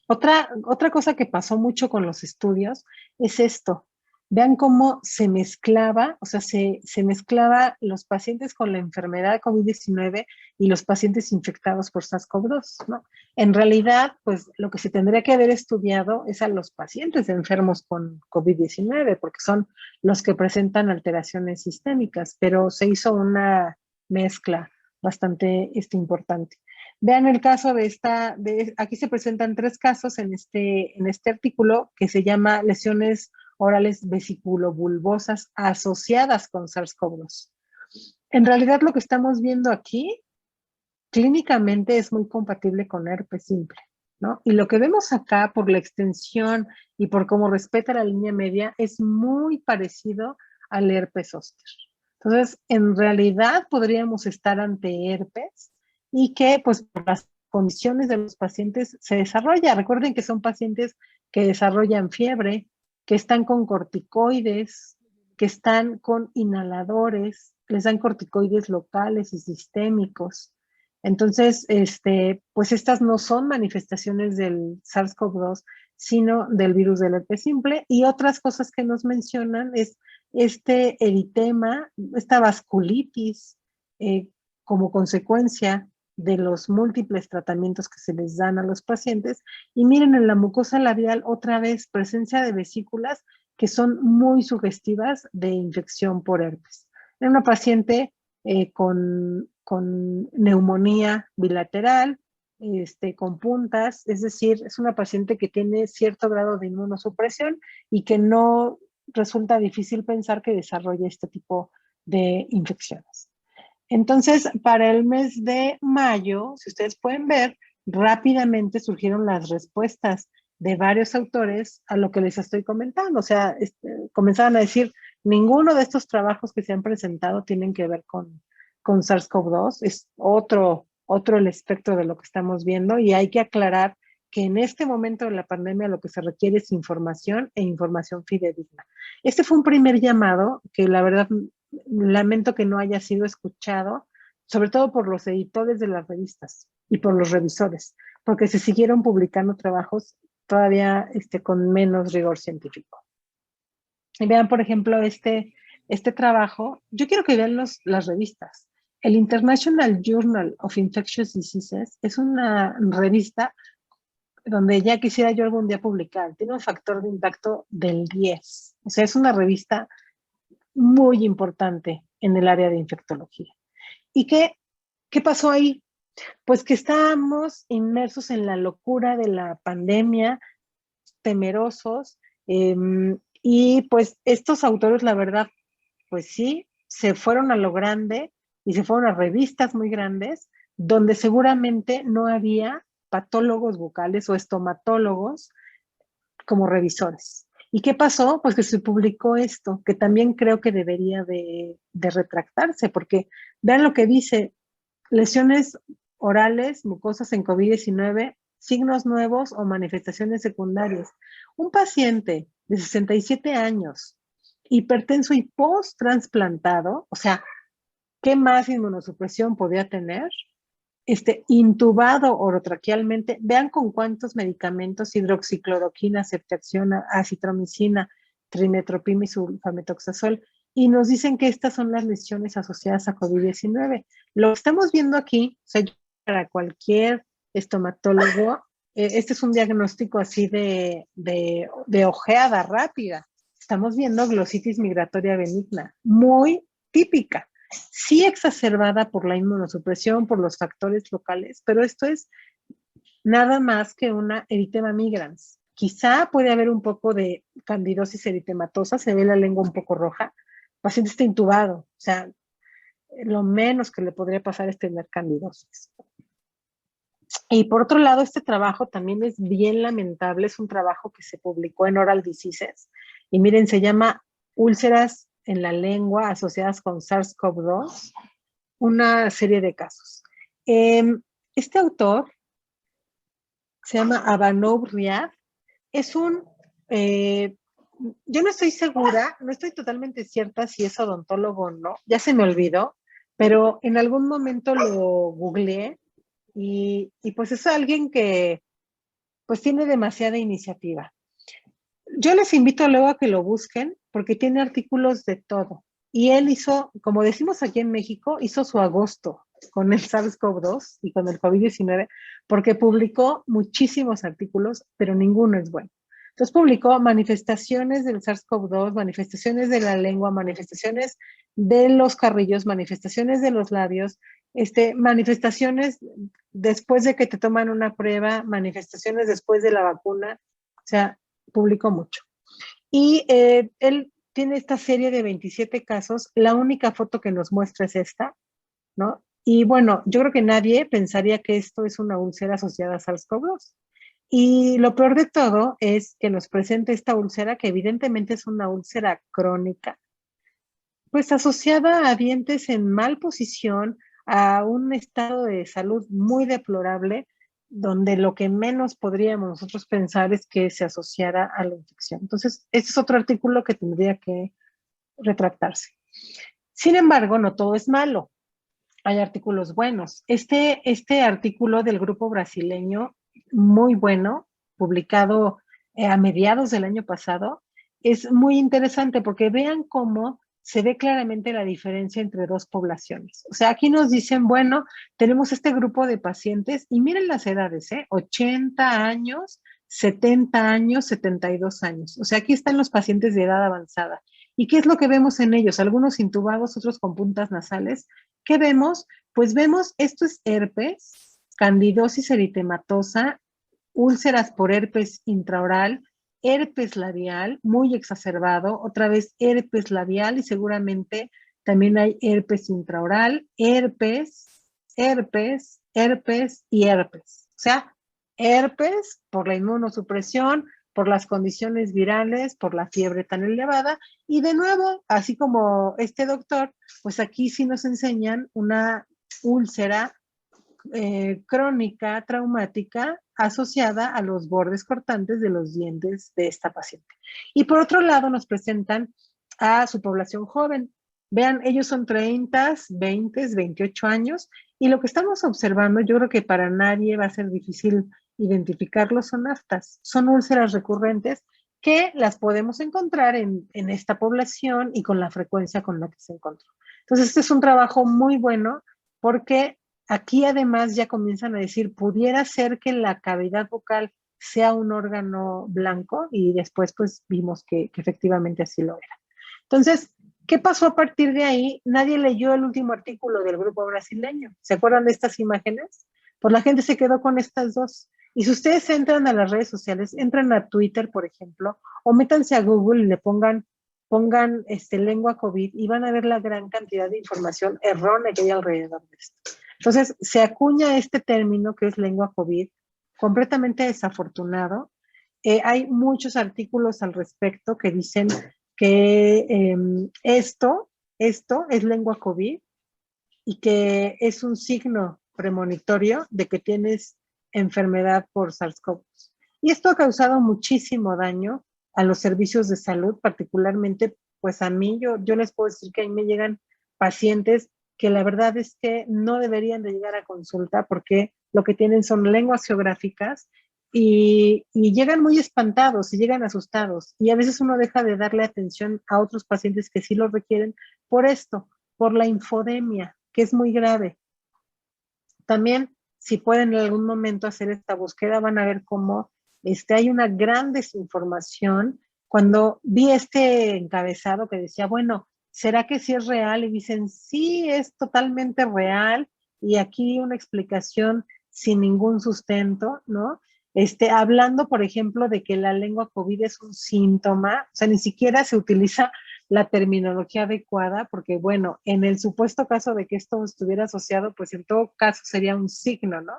Otra cosa que pasó mucho con los estudios es esto. Vean cómo se mezclaba, o sea, se mezclaba los pacientes con la enfermedad COVID-19 y los pacientes infectados por SARS-CoV-2, ¿no? En realidad, pues lo que se tendría que haber estudiado es a los pacientes enfermos con COVID-19, porque son los que presentan alteraciones sistémicas, pero se hizo una mezcla bastante importante. Vean el caso aquí se presentan 3 casos en este artículo que se llama lesiones orales vesiculobulbosas asociadas con SARS-CoV-2. En realidad lo que estamos viendo aquí clínicamente es muy compatible con herpes simple, ¿no? Y lo que vemos acá por la extensión y por cómo respeta la línea media es muy parecido al herpes zóster. Entonces, en realidad podríamos estar ante herpes y que pues por las condiciones de los pacientes se desarrolla. Recuerden que son pacientes que desarrollan fiebre, que están con corticoides, que están con inhaladores, les dan corticoides locales y sistémicos. Entonces, pues estas no son manifestaciones del SARS-CoV-2, sino del virus del herpes simple. Y otras cosas que nos mencionan es este eritema, esta vasculitis, como consecuencia de los múltiples tratamientos que se les dan a los pacientes. Y miren, en la mucosa labial, otra vez, presencia de vesículas que son muy sugestivas de infección por herpes. En una paciente con neumonía bilateral, con puntas, es decir, es una paciente que tiene cierto grado de inmunosupresión y que no resulta difícil pensar que desarrolle este tipo de infecciones. Entonces, para el mes de mayo, si ustedes pueden ver, rápidamente surgieron las respuestas de varios autores a lo que les estoy comentando. O sea, comenzaban a decir, ninguno de estos trabajos que se han presentado tienen que ver con SARS-CoV-2. Es otro el espectro de lo que estamos viendo y hay que aclarar que en este momento de la pandemia lo que se requiere es información e información fidedigna. Este fue un primer llamado que la verdad lamento que no haya sido escuchado, sobre todo por los editores de las revistas y por los revisores, porque se siguieron publicando trabajos todavía con menos rigor científico. Y vean, por ejemplo, este trabajo, yo quiero que vean las revistas. El International Journal of Infectious Diseases es una revista donde ya quisiera yo algún día publicar. Tiene un factor de impacto del 10. O sea, es una revista muy importante en el área de infectología. ¿Y qué pasó ahí? Pues que estábamos inmersos en la locura de la pandemia, temerosos, y pues estos autores, la verdad, pues sí, se fueron a lo grande y se fueron a revistas muy grandes donde seguramente no había patólogos bucales o estomatólogos como revisores. ¿Y qué pasó? Pues que se publicó esto, que también creo que debería de retractarse, porque vean lo que dice, lesiones orales, mucosas en COVID-19, signos nuevos o manifestaciones secundarias. Un paciente de 67 años, hipertenso y post-trasplantado, o sea, ¿qué más inmunosupresión podría tener? Intubado orotraquealmente, vean con cuántos medicamentos, hidroxicloroquina, ceftriaxona, acitromicina, trinetropima y sulfametoxazol, y nos dicen que estas son las lesiones asociadas a COVID-19. Lo que estamos viendo aquí, o sea, para cualquier estomatólogo, este es un diagnóstico así de ojeada rápida. Estamos viendo glositis migratoria benigna, muy típica. Sí exacerbada por la inmunosupresión, por los factores locales, pero esto es nada más que una eritema migrans. Quizá puede haber un poco de candidosis eritematosa, se ve la lengua un poco roja, el paciente está intubado, o sea, lo menos que le podría pasar es tener candidosis. Y por otro lado, este trabajo también es bien lamentable, es un trabajo que se publicó en Oral Diseases, y miren, se llama Úlceras en la lengua asociadas con SARS-CoV-2, una serie de casos. Este autor se llama Abanov Riad, es yo no estoy segura, no estoy totalmente cierta si es odontólogo o no, ya se me olvidó, pero en algún momento lo googleé y pues es alguien que pues tiene demasiada iniciativa. Yo les invito luego a que lo busquen porque tiene artículos de todo. Y él hizo, como decimos aquí en México, hizo su agosto con el SARS-CoV-2 y con el COVID-19 porque publicó muchísimos artículos, pero ninguno es bueno. Entonces publicó manifestaciones del SARS-CoV-2, manifestaciones de la lengua, manifestaciones de los carrillos, manifestaciones de los labios, manifestaciones después de que te toman una prueba, manifestaciones después de la vacuna. O sea, publicó mucho. Y él tiene esta serie de 27 casos. La única foto que nos muestra es esta, ¿no? Y bueno, yo creo que nadie pensaría que esto es una úlcera asociada a SARS-CoV-2. Y lo peor de todo es que nos presenta esta úlcera, que evidentemente es una úlcera crónica, pues asociada a dientes en mal posición, a un estado de salud muy deplorable, donde lo que menos podríamos nosotros pensar es que se asociara a la infección. Entonces, este es otro artículo que tendría que retractarse. Sin embargo, no todo es malo. Hay artículos buenos. Este artículo del grupo brasileño, muy bueno, publicado a mediados del año pasado, es muy interesante porque vean cómo se ve claramente la diferencia entre dos poblaciones. O sea, aquí nos dicen, bueno, tenemos este grupo de pacientes y miren las edades, 80 años, 70 años, 72 años. O sea, aquí están los pacientes de edad avanzada. ¿Y qué es lo que vemos en ellos? Algunos intubados, otros con puntas nasales. ¿Qué vemos? Pues vemos, esto es herpes, candidosis eritematosa, úlceras por herpes intraoral, herpes labial muy exacerbado, otra vez herpes labial y seguramente también hay herpes intraoral, herpes, herpes, herpes y herpes. O sea, herpes por la inmunosupresión, por las condiciones virales, por la fiebre tan elevada. Y de nuevo, así como este doctor, pues aquí sí nos enseñan una úlcera crónica, traumática, asociada a los bordes cortantes de los dientes de esta paciente. Y por otro lado nos presentan a su población joven. Vean, ellos son 30, 20, 28 años y lo que estamos observando, yo creo que para nadie va a ser difícil identificarlos, son aftas, son úlceras recurrentes que las podemos encontrar en esta población y con la frecuencia con la que se encontró. Entonces, este es un trabajo muy bueno porque aquí además ya comienzan a decir, pudiera ser que la cavidad bucal sea un órgano blanco y después pues vimos que efectivamente así lo era. Entonces, ¿qué pasó a partir de ahí? Nadie leyó el último artículo del grupo brasileño. ¿Se acuerdan de estas imágenes? Pues la gente se quedó con estas dos. Y si ustedes entran a las redes sociales, entran a Twitter, por ejemplo, o métanse a Google y le pongan pongan lengua COVID y van a ver la gran cantidad de información errónea que hay alrededor de esto. Entonces, se acuña este término que es lengua COVID, completamente desafortunado. Hay muchos artículos al respecto que dicen que esto es lengua COVID y que es un signo premonitorio de que tienes enfermedad por SARS-CoV. Y esto ha causado muchísimo daño a los servicios de salud, particularmente, pues a mí, yo les puedo decir que a mí me llegan pacientes que la verdad es que no deberían de llegar a consulta porque lo que tienen son lenguas geográficas y llegan muy espantados y llegan asustados. Y a veces uno deja de darle atención a otros pacientes que sí lo requieren por esto, por la infodemia, que es muy grave. También, si pueden en algún momento hacer esta búsqueda, van a ver cómo hay una gran desinformación. Cuando vi este encabezado que decía, bueno, ¿será que sí es real? Y dicen, sí, es totalmente real. Y aquí una explicación sin ningún sustento, ¿no? Hablando, por ejemplo, de que la lengua COVID es un síntoma, o sea, ni siquiera se utiliza la terminología adecuada, porque bueno, en el supuesto caso de que esto estuviera asociado, pues en todo caso sería un signo, ¿no?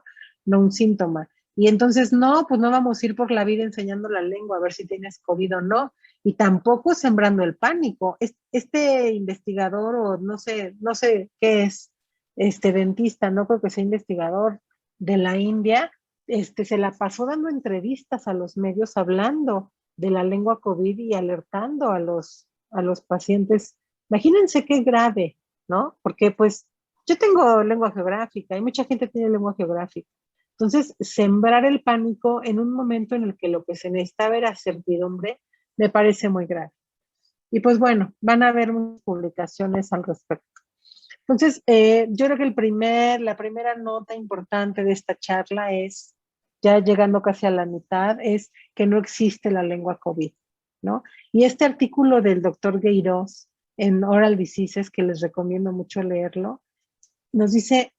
No un síntoma. Y entonces, no, pues no vamos a ir por la vida enseñando la lengua a ver si tienes COVID o no, y tampoco sembrando el pánico. Este investigador, o no sé qué es, dentista, no creo que sea investigador de la India, se la pasó dando entrevistas a los medios hablando de la lengua COVID y alertando a los pacientes. Imagínense qué grave, ¿no? Porque pues yo tengo lengua geográfica y mucha gente tiene lengua geográfica. Entonces, sembrar el pánico en un momento en el que lo que se necesitaba era certidumbre, me parece muy grave. Y pues bueno, van a haber muchas publicaciones al respecto. Entonces, yo creo que la primera nota importante de esta charla es, ya llegando casi a la mitad, es que no existe la lengua COVID, ¿no? Y este artículo del doctor Gueirós en Oral Diseases, que les recomiendo mucho leerlo, nos dice,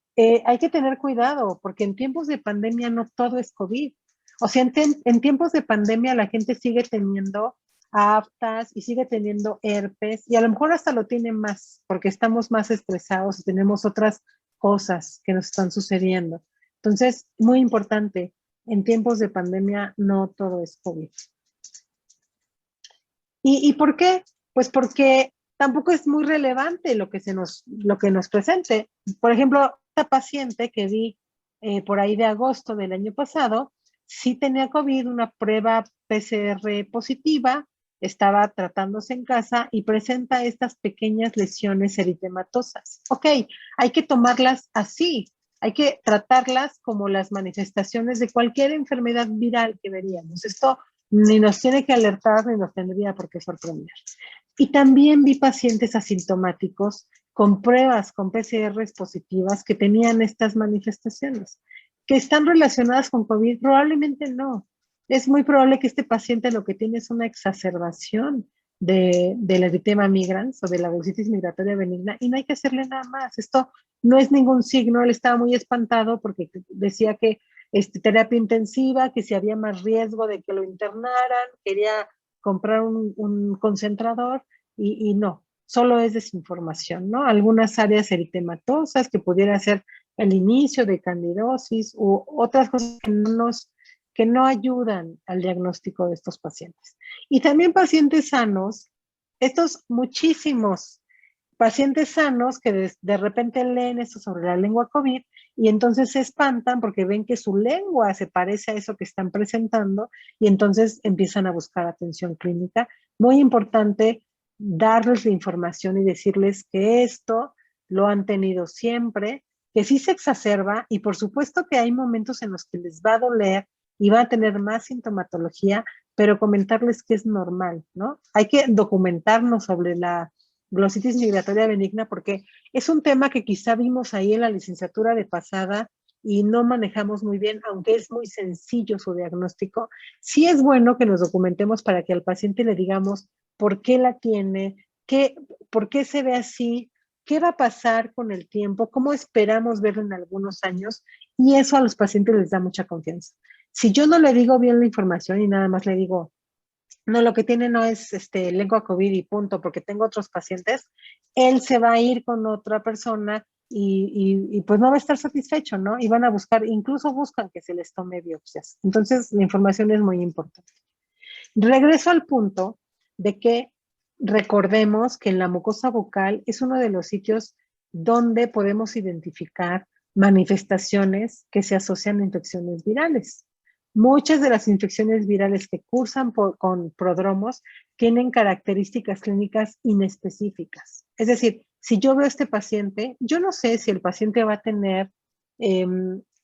hay que tener cuidado, porque en tiempos de pandemia no todo es COVID. O sea, en tiempos de pandemia la gente sigue teniendo aftas y sigue teniendo herpes, y a lo mejor hasta lo tiene más, porque estamos más estresados y tenemos otras cosas que nos están sucediendo. Entonces, muy importante, en tiempos de pandemia no todo es COVID. ¿Y por qué? Pues porque tampoco es muy relevante lo que nos presente. Por ejemplo, esta paciente que vi por ahí de agosto del año pasado, sí tenía COVID, una prueba PCR positiva, estaba tratándose en casa y presenta estas pequeñas lesiones eritematosas. Ok, hay que tomarlas así, hay que tratarlas como las manifestaciones de cualquier enfermedad viral que veríamos. Esto ni nos tiene que alertar ni nos tendría por qué sorprender. Y también vi pacientes asintomáticos con pruebas con PCRs positivas que tenían estas manifestaciones. ¿Que están relacionadas con COVID? Probablemente no. Es muy probable que este paciente lo que tiene es una exacerbación del eritema migrans o de la bursitis migratoria benigna y no hay que hacerle nada más. Esto no es ningún signo. Él estaba muy espantado porque decía que terapia intensiva, que si había más riesgo de que lo internaran, quería comprar un concentrador y no, solo es desinformación, ¿no? Algunas áreas eritematosas que pudiera ser el inicio de candidosis u otras cosas que no ayudan al diagnóstico de estos pacientes. Y también pacientes sanos, estos muchísimos pacientes sanos que de repente leen esto sobre la lengua COVID y entonces se espantan porque ven que su lengua se parece a eso que están presentando y entonces empiezan a buscar atención clínica. Muy importante darles la información y decirles que esto lo han tenido siempre, que sí se exacerba y por supuesto que hay momentos en los que les va a doler y va a tener más sintomatología, pero comentarles que es normal, ¿no? Hay que documentarnos sobre la glositis migratoria benigna porque es un tema que quizá vimos ahí en la licenciatura de pasada y no manejamos muy bien, aunque es muy sencillo su diagnóstico. Sí es bueno que nos documentemos para que al paciente le digamos por qué la tiene, por qué se ve así, qué va a pasar con el tiempo, cómo esperamos verlo en algunos años, y eso a los pacientes les da mucha confianza. Si yo no le digo bien la información y nada más le digo, no, lo que tiene no es lengua COVID y punto, porque tengo otros pacientes, él se va a ir con otra persona y pues no va a estar satisfecho, ¿no? Y van a buscar, incluso buscan que se les tome biopsias. Entonces, la información es muy importante. Regreso al punto de que recordemos que en la mucosa bucal es uno de los sitios donde podemos identificar manifestaciones que se asocian a infecciones virales. Muchas de las infecciones virales que cursan con prodromos tienen características clínicas inespecíficas. Es decir, si yo veo a este paciente, yo no sé si el paciente va a tener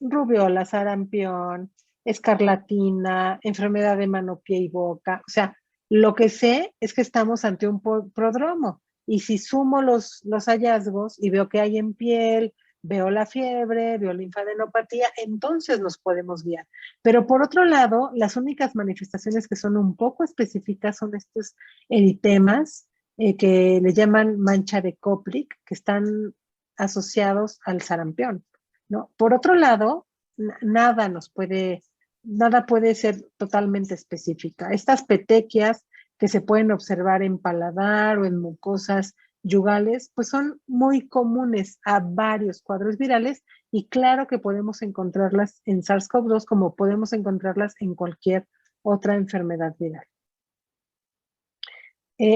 rubiola, sarampión, escarlatina, enfermedad de mano, pie y boca. O sea, lo que sé es que estamos ante un prodromo. Y si sumo los hallazgos y veo que hay en piel, veo la fiebre, veo linfadenopatía, entonces nos podemos guiar. Pero por otro lado, las únicas manifestaciones que son un poco específicas son estos eritemas que le llaman mancha de Koplik, que están asociados al sarampión, ¿no? Por otro lado, nada puede ser totalmente específica. Estas petequias que se pueden observar en paladar o en mucosas yugales, pues son muy comunes a varios cuadros virales y claro que podemos encontrarlas en SARS-CoV-2 como podemos encontrarlas en cualquier otra enfermedad viral.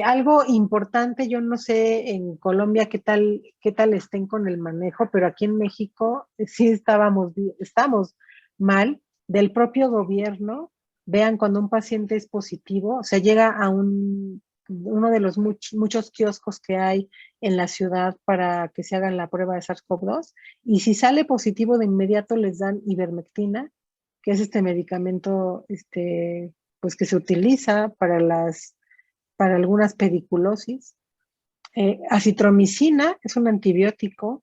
Algo importante, yo no sé en Colombia qué tal estén con el manejo, pero aquí en México sí estamos mal del propio gobierno. Vean, cuando un paciente es positivo, se llega a uno de los muchos kioscos que hay en la ciudad para que se hagan la prueba de SARS-CoV-2 y si sale positivo de inmediato les dan ivermectina, que es este medicamento pues que se utiliza para algunas pediculosis. Acitromicina es un antibiótico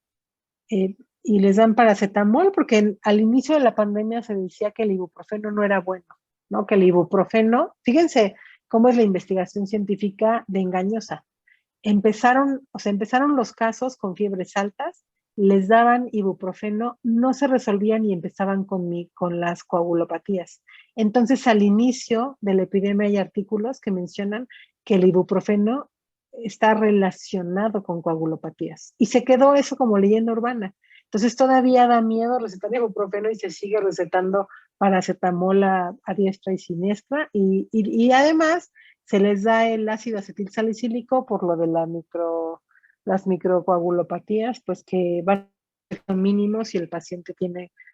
y les dan paracetamol porque al inicio de la pandemia se decía que el ibuprofeno no era bueno, ¿no? Que el ibuprofeno, fíjense cómo es la investigación científica de engañosa. Empezaron los casos con fiebres altas, les daban ibuprofeno, no se resolvían y empezaban con las coagulopatías. Entonces, al inicio de la epidemia hay artículos que mencionan que el ibuprofeno está relacionado con coagulopatías. Y se quedó eso como leyenda urbana. Entonces, todavía da miedo recetar ibuprofeno y se sigue recetando paracetamol a diestra y siniestra. Y además, se les da el ácido acetil salicílico por lo de las microcoagulopatías, pues que van a ser mínimos si el paciente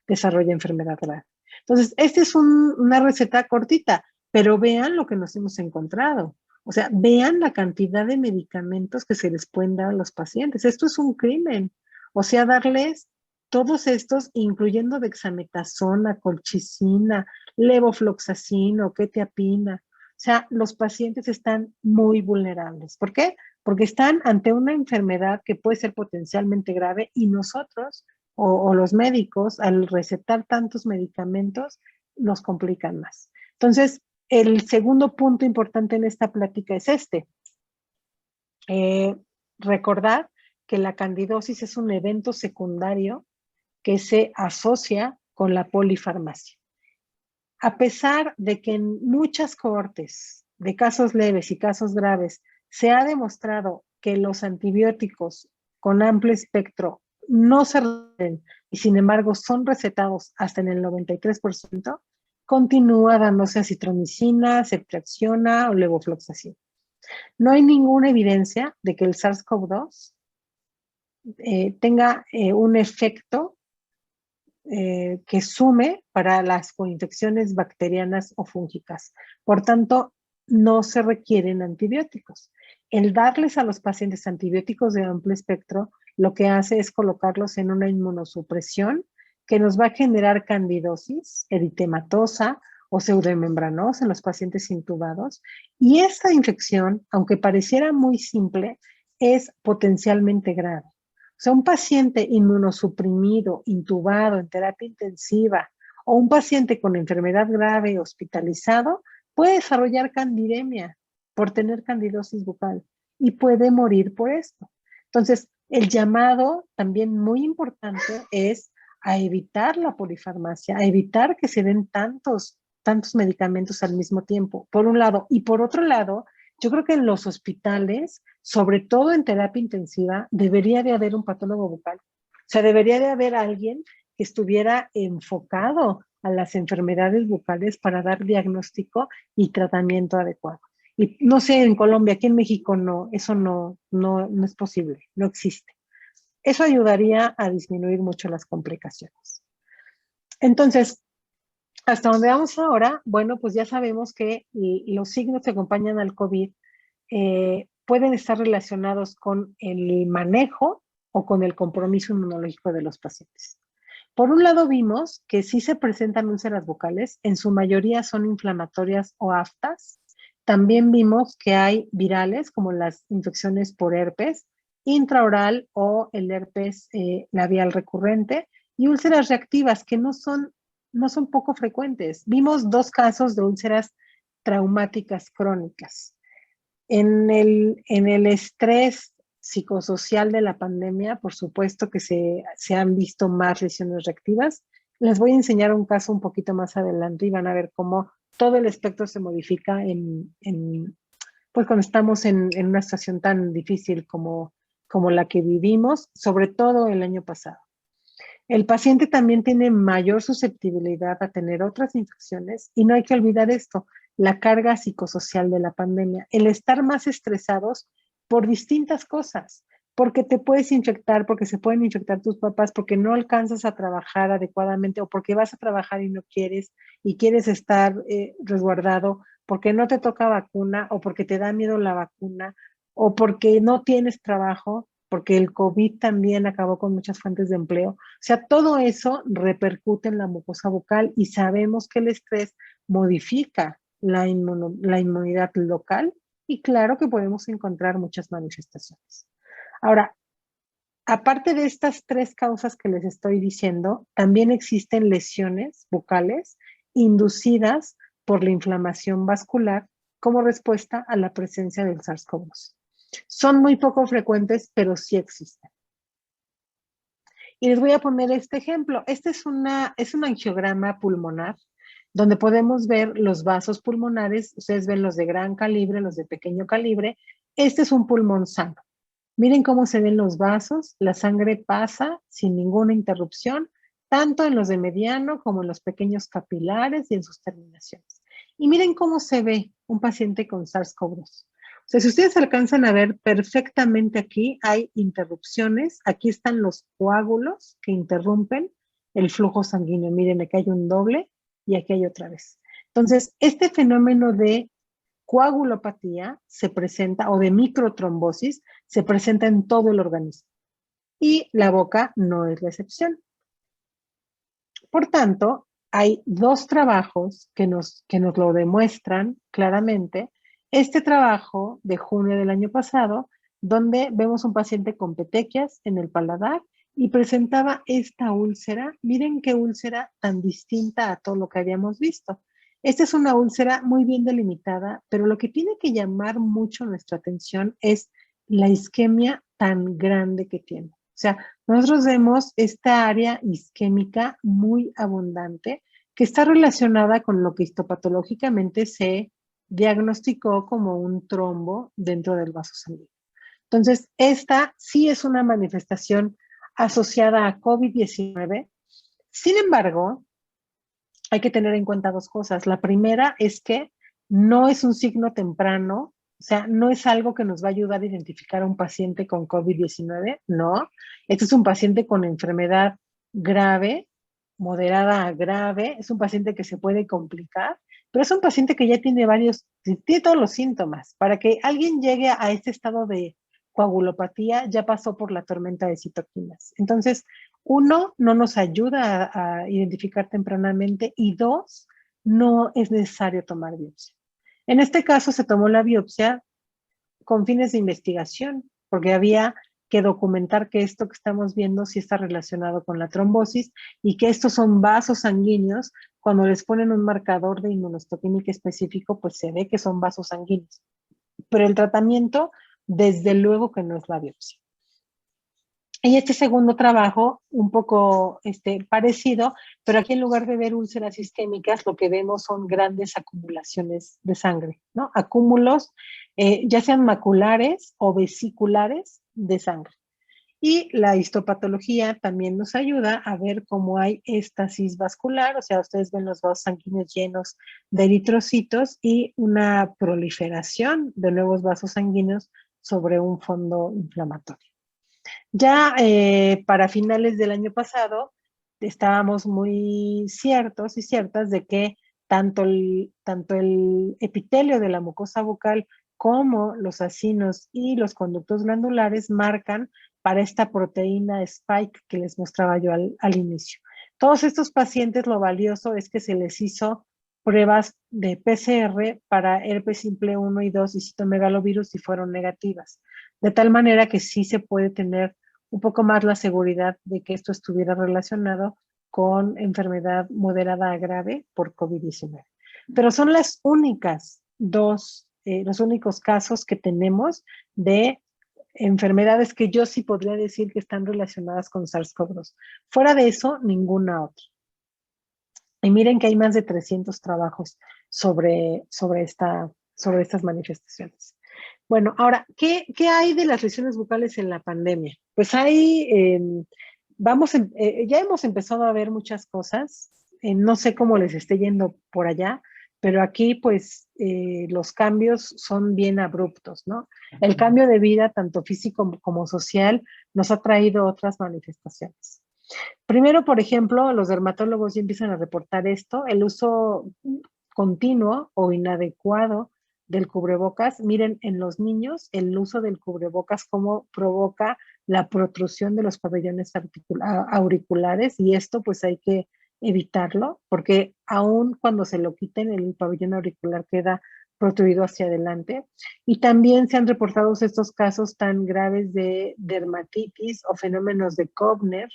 desarrolla enfermedad grave. Entonces, esta es una receta cortita, pero vean lo que nos hemos encontrado. O sea, vean la cantidad de medicamentos que se les pueden dar a los pacientes. Esto es un crimen. O sea, darles todos estos, incluyendo dexametasona, colchicina, levofloxacino, quetiapina. O sea, los pacientes están muy vulnerables. ¿Por qué? Porque están ante una enfermedad que puede ser potencialmente grave y nosotros o los médicos, al recetar tantos medicamentos, nos complican más. Entonces, el segundo punto importante en esta plática es recordar que la candidosis es un evento secundario que se asocia con la polifarmacia. A pesar de que en muchas cohortes de casos leves y casos graves se ha demostrado que los antibióticos con amplio espectro no se receten y sin embargo son recetados hasta en el 93%, continúa dándose acitromicina, ceftriaxona o levofloxacina. No hay ninguna evidencia de que el SARS-CoV-2 tenga un efecto que sume para las coinfecciones bacterianas o fúngicas. Por tanto, no se requieren antibióticos. El darles a los pacientes antibióticos de amplio espectro lo que hace es colocarlos en una inmunosupresión que nos va a generar candidosis, eritematosa o pseudomembranosa en los pacientes intubados. Y esta infección, aunque pareciera muy simple, es potencialmente grave. O sea, un paciente inmunosuprimido, intubado en terapia intensiva o un paciente con enfermedad grave hospitalizado puede desarrollar candidemia por tener candidosis bucal y puede morir por esto. Entonces, el llamado también muy importante es a evitar la polifarmacia, a evitar que se den tantos tantos medicamentos al mismo tiempo, por un lado. Y por otro lado, yo creo que en los hospitales, sobre todo en terapia intensiva, debería de haber un patólogo bucal. O sea, debería de haber alguien que estuviera enfocado a las enfermedades bucales para dar diagnóstico y tratamiento adecuado. Y no sé, en Colombia, aquí en México no, eso no es posible, no existe. Eso ayudaría a disminuir mucho las complicaciones. Entonces, hasta donde vamos ahora, bueno, pues ya sabemos que los signos que acompañan al COVID pueden estar relacionados con el manejo o con el compromiso inmunológico de los pacientes. Por un lado vimos que sí se presentan úlceras bucales, en su mayoría son inflamatorias o aftas. También vimos que hay virales como las infecciones por herpes intraoral o el herpes labial recurrente y úlceras reactivas que no son poco frecuentes. Vimos 2 casos de úlceras traumáticas crónicas. En el estrés psicosocial de la pandemia, por supuesto que se han visto más lesiones reactivas. Les voy a enseñar un caso un poquito más adelante y van a ver cómo todo el espectro se modifica pues cuando estamos en una situación tan difícil como la que vivimos, sobre todo el año pasado. El paciente también tiene mayor susceptibilidad a tener otras infecciones y no hay que olvidar esto, la carga psicosocial de la pandemia, el estar más estresados por distintas cosas, porque te puedes infectar, porque se pueden infectar tus papás, porque no alcanzas a trabajar adecuadamente o porque vas a trabajar y no quieres y quieres estar resguardado, porque no te toca vacuna o porque te da miedo la vacuna o porque no tienes trabajo, porque el COVID también acabó con muchas fuentes de empleo. O sea, todo eso repercute en la mucosa bucal y sabemos que el estrés modifica la inmunidad local y claro que podemos encontrar muchas manifestaciones. Ahora, aparte de estas 3 causas que les estoy diciendo, también existen lesiones bucales inducidas por la inflamación vascular como respuesta a la presencia del SARS-CoV-2. Son muy poco frecuentes, pero sí existen. Y les voy a poner este ejemplo. Este es un angiograma pulmonar donde podemos ver los vasos pulmonares. Ustedes ven los de gran calibre, los de pequeño calibre. Este es un pulmón sano. Miren cómo se ven los vasos. La sangre pasa sin ninguna interrupción, tanto en los de mediano como en los pequeños capilares y en sus terminaciones. Y miren cómo se ve un paciente con SARS-CoV-2. O sea, si ustedes alcanzan a ver perfectamente aquí, hay interrupciones. Aquí están los coágulos que interrumpen el flujo sanguíneo. Miren, aquí hay un doble y aquí hay otra vez. Entonces, este fenómeno de coagulopatía se presenta, o de microtrombosis, se presenta en todo el organismo. Y la boca no es la excepción. Por tanto, hay 2 trabajos que nos lo demuestran claramente. Este trabajo de junio del año pasado, donde vemos un paciente con petequias en el paladar y presentaba esta úlcera. Miren qué úlcera tan distinta a todo lo que habíamos visto. Esta es una úlcera muy bien delimitada, pero lo que tiene que llamar mucho nuestra atención es la isquemia tan grande que tiene. O sea, nosotros vemos esta área isquémica muy abundante que está relacionada con lo que histopatológicamente se diagnosticó como un trombo dentro del vaso sanguíneo. Entonces, esta sí es una manifestación asociada a COVID-19. Sin embargo, hay que tener en cuenta 2 cosas. La primera es que no es un signo temprano, o sea, no es algo que nos va a ayudar a identificar a un paciente con COVID-19, no. Este es un paciente con enfermedad grave, moderada a grave, es un paciente que se puede complicar, pero es un paciente que ya tiene tiene todos los síntomas. Para que alguien llegue a este estado de coagulopatía, ya pasó por la tormenta de citoquinas. Entonces, 1, no nos ayuda a identificar tempranamente y 2, no es necesario tomar biopsia. En este caso se tomó la biopsia con fines de investigación, porque había que documentar que esto que estamos viendo sí está relacionado con la trombosis y que estos son vasos sanguíneos. Cuando les ponen un marcador de inmunohistoquímica específico, pues se ve que son vasos sanguíneos. Pero el tratamiento, desde luego que no es la biopsia. Y este segundo trabajo, un poco parecido, pero aquí en lugar de ver úlceras sistémicas, lo que vemos son grandes acumulaciones de sangre, ¿no? Acúmulos, ya sean maculares o vesiculares de sangre. Y la histopatología también nos ayuda a ver cómo hay éstasis vascular, o sea, ustedes ven los vasos sanguíneos llenos de eritrocitos y una proliferación de nuevos vasos sanguíneos sobre un fondo inflamatorio. Ya para finales del año pasado estábamos muy ciertos y ciertas de que tanto el epitelio de la mucosa bucal como los acinos y los conductos glandulares marcan para esta proteína spike que les mostraba yo al inicio. Todos estos pacientes, lo valioso es que se les hizo pruebas de PCR para herpes simple 1 y 2 y citomegalovirus y fueron negativas. De tal manera que sí se puede tener un poco más la seguridad de que esto estuviera relacionado con enfermedad moderada a grave por COVID-19. Pero son las únicas los únicos casos que tenemos de enfermedades que yo sí podría decir que están relacionadas con SARS-CoV-2. Fuera de eso, ninguna otra. Y miren que hay más de 300 trabajos sobre estas manifestaciones. Bueno, ahora, ¿qué hay de las lesiones bucales en la pandemia? Pues ya hemos empezado a ver muchas cosas. No sé cómo les esté yendo por allá, pero aquí pues los cambios son bien abruptos, ¿no? El cambio de vida, tanto físico como social, nos ha traído otras manifestaciones. Primero, por ejemplo, los dermatólogos ya empiezan a reportar esto, el uso continuo o inadecuado del cubrebocas. Miren, en los niños, el uso del cubrebocas cómo provoca la protrusión de los pabellones auriculares y esto pues hay que evitarlo porque aun cuando se lo quiten, el pabellón auricular queda protruido hacia adelante. Y también se han reportado estos casos tan graves de dermatitis o fenómenos de Kovner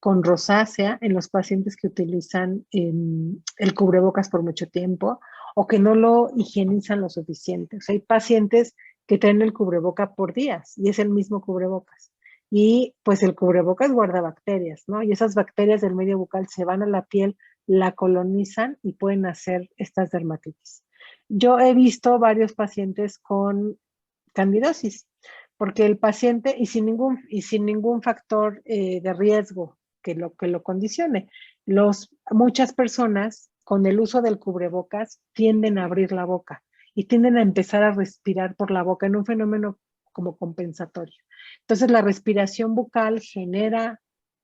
con rosácea en los pacientes que utilizan el cubrebocas por mucho tiempo o que no lo higienizan lo suficiente. O sea, hay pacientes que traen el cubreboca por días y es el mismo cubrebocas. Y pues el cubrebocas guarda bacterias, ¿no? Y esas bacterias del medio bucal se van a la piel, la colonizan y pueden hacer estas dermatitis. Yo he visto varios pacientes con candidosis, porque el paciente, y sin ningún factor de riesgo que lo condicione, muchas personas con el uso del cubrebocas tienden a abrir la boca y tienden a empezar a respirar por la boca en un fenómeno como compensatorio. Entonces la respiración bucal genera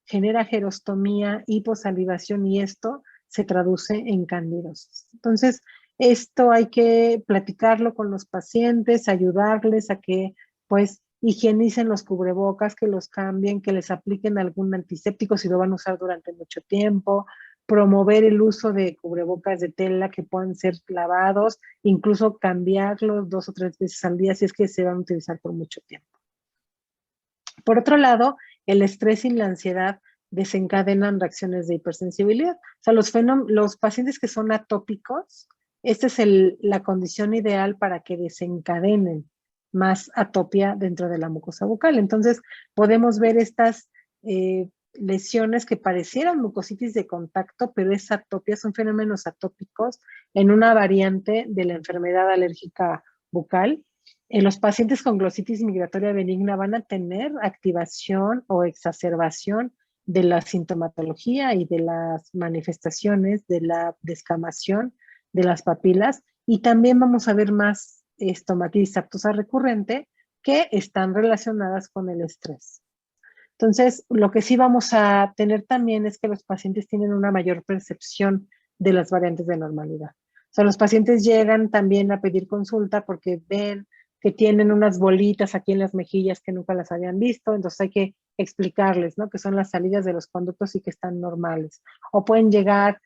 gerostomía, hiposalivación y esto se traduce en candidosis. Entonces, esto hay que platicarlo con los pacientes, ayudarles a que pues higienicen los cubrebocas, que los cambien, que les apliquen algún antiséptico si lo van a usar durante mucho tiempo, promover el uso de cubrebocas de tela que puedan ser lavados, incluso cambiarlos 2 o 3 veces al día si es que se van a utilizar por mucho tiempo. Por otro lado, el estrés y la ansiedad desencadenan reacciones de hipersensibilidad. O sea, los pacientes que son atópicos, esta es la condición ideal para que desencadenen más atopia dentro de la mucosa bucal. Entonces, podemos ver estas lesiones que parecieran mucositis de contacto, pero es atopia, son fenómenos atópicos en una variante de la enfermedad alérgica bucal. Los pacientes con glositis migratoria benigna van a tener activación o exacerbación de la sintomatología y de las manifestaciones de la descamación de las papilas y también vamos a ver más estomatitis aftosa recurrente que están relacionadas con el estrés. Entonces, lo que sí vamos a tener también es que los pacientes tienen una mayor percepción de las variantes de normalidad. O sea, los pacientes llegan también a pedir consulta porque ven que tienen unas bolitas aquí en las mejillas que nunca las habían visto, entonces hay que explicarles, ¿no? Que son las salidas de los conductos y que están normales. O pueden llegar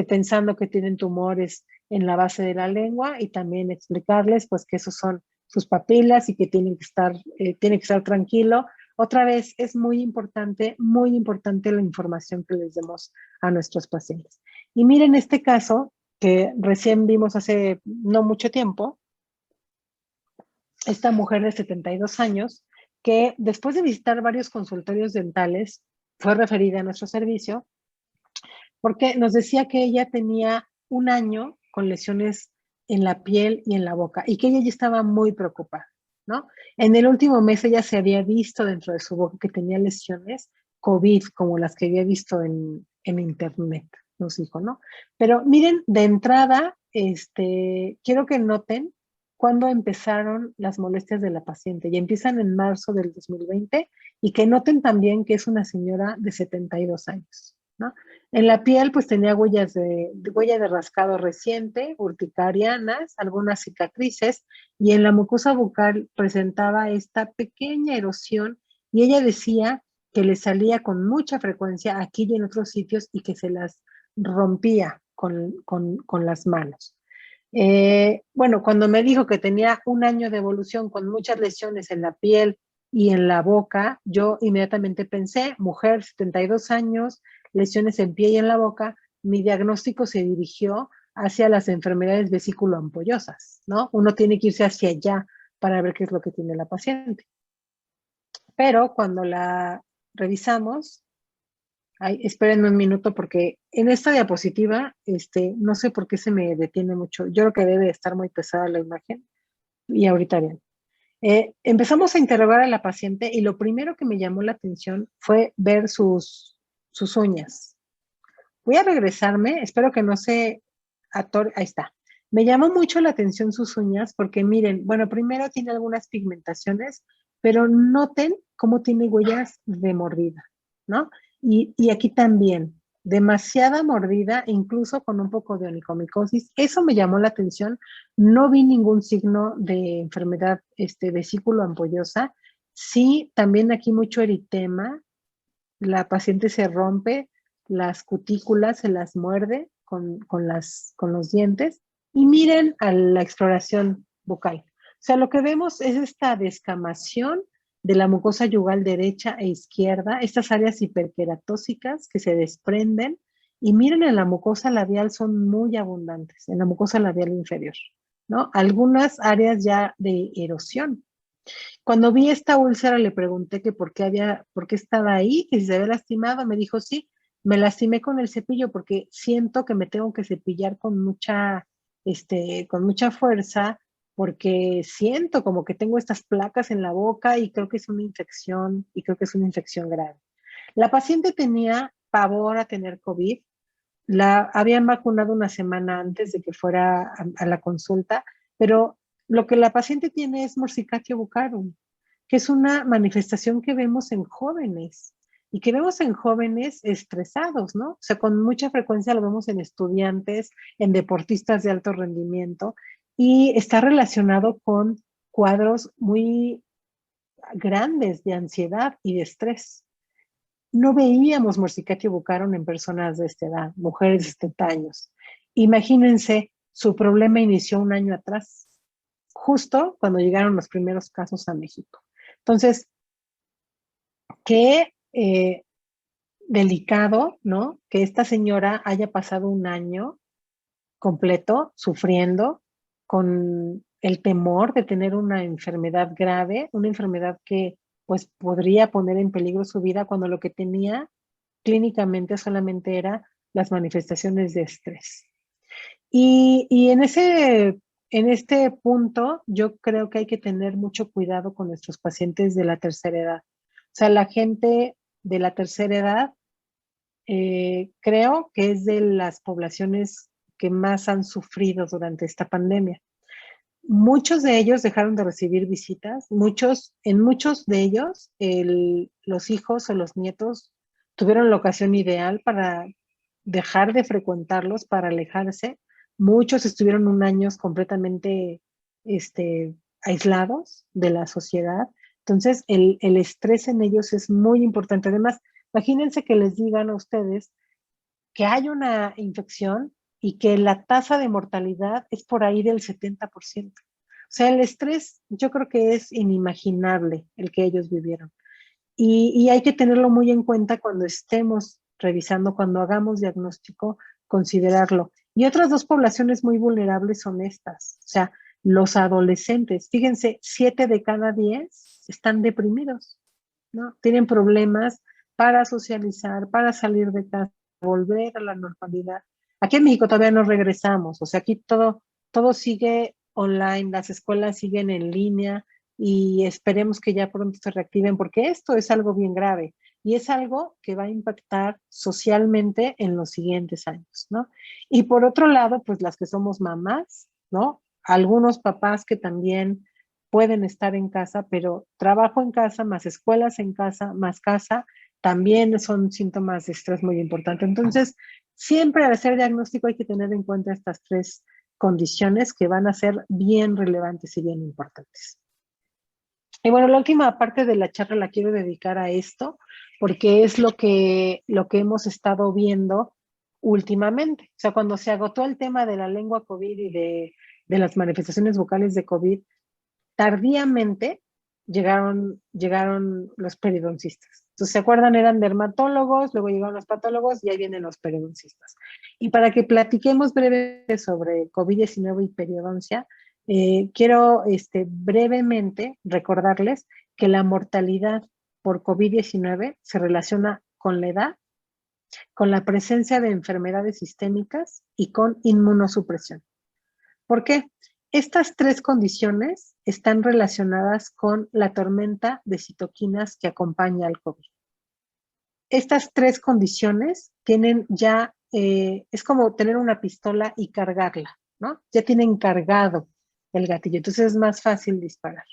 pensando que tienen tumores en la base de la lengua y también explicarles pues que esos son sus papilas y que tiene que estar tranquilo. Otra vez, es muy importante la información que les demos a nuestros pacientes. Y miren este caso que recién vimos hace no mucho tiempo, esta mujer de 72 años que después de visitar varios consultorios dentales, fue referida a nuestro servicio, porque nos decía que ella tenía un año con lesiones en la piel y en la boca, y que ella ya estaba muy preocupada, ¿no? En el último mes ella se había visto dentro de su boca que tenía lesiones COVID, como las que había visto en internet, nos dijo, ¿no? Pero miren, de entrada, quiero que noten cuándo empezaron las molestias de la paciente, y empiezan en marzo del 2020, y que noten también que es una señora de 72 años, ¿no? En la piel, pues tenía huella de rascado reciente, urticarianas, algunas cicatrices, y en la mucosa bucal presentaba esta pequeña erosión, y ella decía que le salía con mucha frecuencia aquí y en otros sitios y que se las rompía con las manos. Bueno, cuando me dijo que tenía un año de evolución con muchas lesiones en la piel y en la boca, yo inmediatamente pensé, mujer, 72 años, lesiones en pie y en la boca, mi diagnóstico se dirigió hacia las enfermedades vesículo-ampollosas, ¿no? Uno tiene que irse hacia allá para ver qué es lo que tiene la paciente. Pero cuando la revisamos, ay, espérenme un minuto porque en esta diapositiva, no sé por qué se me detiene mucho. Yo creo que debe estar muy pesada la imagen y ahorita bien. Empezamos a interrogar a la paciente y lo primero que me llamó la atención fue ver sus uñas. Voy a regresarme, espero que no se atore. Ahí está. Me llamó mucho la atención sus uñas porque miren, bueno, primero tiene algunas pigmentaciones, pero noten cómo tiene huellas de mordida, ¿no? Y aquí también, demasiada mordida, incluso con un poco de onicomicosis. Eso me llamó la atención. No vi ningún signo de enfermedad vesículo ampollosa. Sí, también aquí mucho eritema. La paciente se rompe las cutículas, se las muerde con los dientes. Y miren a la exploración bucal. O sea, lo que vemos es esta descamación de la mucosa yugal derecha e izquierda, estas áreas hiperqueratóxicas que se desprenden. Y miren, en la mucosa labial son muy abundantes, en la mucosa labial inferior, ¿no? Algunas áreas ya de erosión. Cuando vi esta úlcera le pregunté que por qué estaba ahí, que si se había lastimado, me dijo sí, me lastimé con el cepillo porque siento que me tengo que cepillar con mucha fuerza, porque siento como que tengo estas placas en la boca y creo que es una infección, y creo que es una infección grave. La paciente tenía pavor a tener COVID, la habían vacunado una semana antes de que fuera a la consulta, pero lo que la paciente tiene es Morsicatio buccarum, que es una manifestación que vemos en jóvenes y que vemos en jóvenes estresados, ¿no? O sea, con mucha frecuencia lo vemos en estudiantes, en deportistas de alto rendimiento, y está relacionado con cuadros muy grandes de ansiedad y de estrés. No veíamos Morsicatio buccarum en personas de esta edad, mujeres de 70 años. Imagínense, su problema inició un año atrás, justo cuando llegaron los primeros casos a México. Entonces, qué delicado, ¿no? Que esta señora haya pasado un año completo sufriendo con el temor de tener una enfermedad grave, una enfermedad que pues podría poner en peligro su vida cuando lo que tenía clínicamente solamente era las manifestaciones de estrés. Y en este punto yo creo que hay que tener mucho cuidado con nuestros pacientes de la tercera edad. O sea, la gente de la tercera edad creo que es de las poblaciones que más han sufrido durante esta pandemia. Muchos de ellos dejaron de recibir visitas, en muchos de ellos los hijos o los nietos tuvieron la ocasión ideal para dejar de frecuentarlos, para alejarse. Muchos estuvieron un año completamente aislados de la sociedad. Entonces, el estrés en ellos es muy importante. Además, imagínense que les digan a ustedes que hay una infección y que la tasa de mortalidad es por ahí del 70%. O sea, el estrés yo creo que es inimaginable el que ellos vivieron. Y hay que tenerlo muy en cuenta cuando estemos revisando, cuando hagamos diagnóstico, considerarlo. Y otras dos poblaciones muy vulnerables son estas. O sea, Los adolescentes, fíjense, 7 de cada 10 están deprimidos, ¿no? Tienen problemas para socializar, para salir de casa, volver a la normalidad. Aquí en México todavía no regresamos, o sea, aquí todo sigue online, las escuelas siguen en línea y esperemos que ya pronto se reactiven porque esto es algo bien grave y es algo que va a impactar socialmente en los siguientes años, ¿no? Y por otro lado, pues las que somos mamás, ¿no? Algunos papás que también pueden estar en casa, pero trabajo en casa, más escuelas en casa, más casa, también son síntomas de estrés muy importantes. Entonces, siempre al hacer diagnóstico hay que tener en cuenta estas 3 condiciones que van a ser bien relevantes y bien importantes. Y bueno, la última parte de la charla la quiero dedicar a esto, porque es lo que hemos estado viendo últimamente. O sea, cuando se agotó el tema de la lengua COVID y de las manifestaciones vocales de COVID, tardíamente llegaron los periodoncistas. Entonces, ¿se acuerdan? Eran dermatólogos, luego llegaron los patólogos y ahí vienen los periodoncistas. Y para que platiquemos brevemente sobre COVID-19 y periodoncia, quiero brevemente recordarles que la mortalidad por COVID-19 se relaciona con la edad, con la presencia de enfermedades sistémicas y con inmunosupresión. ¿Por qué? Estas 3 condiciones están relacionadas con la tormenta de citoquinas que acompaña al COVID. Estas 3 condiciones tienen ya, es como tener una pistola y cargarla, ¿no? Ya tienen cargado el gatillo, entonces es más fácil disparar.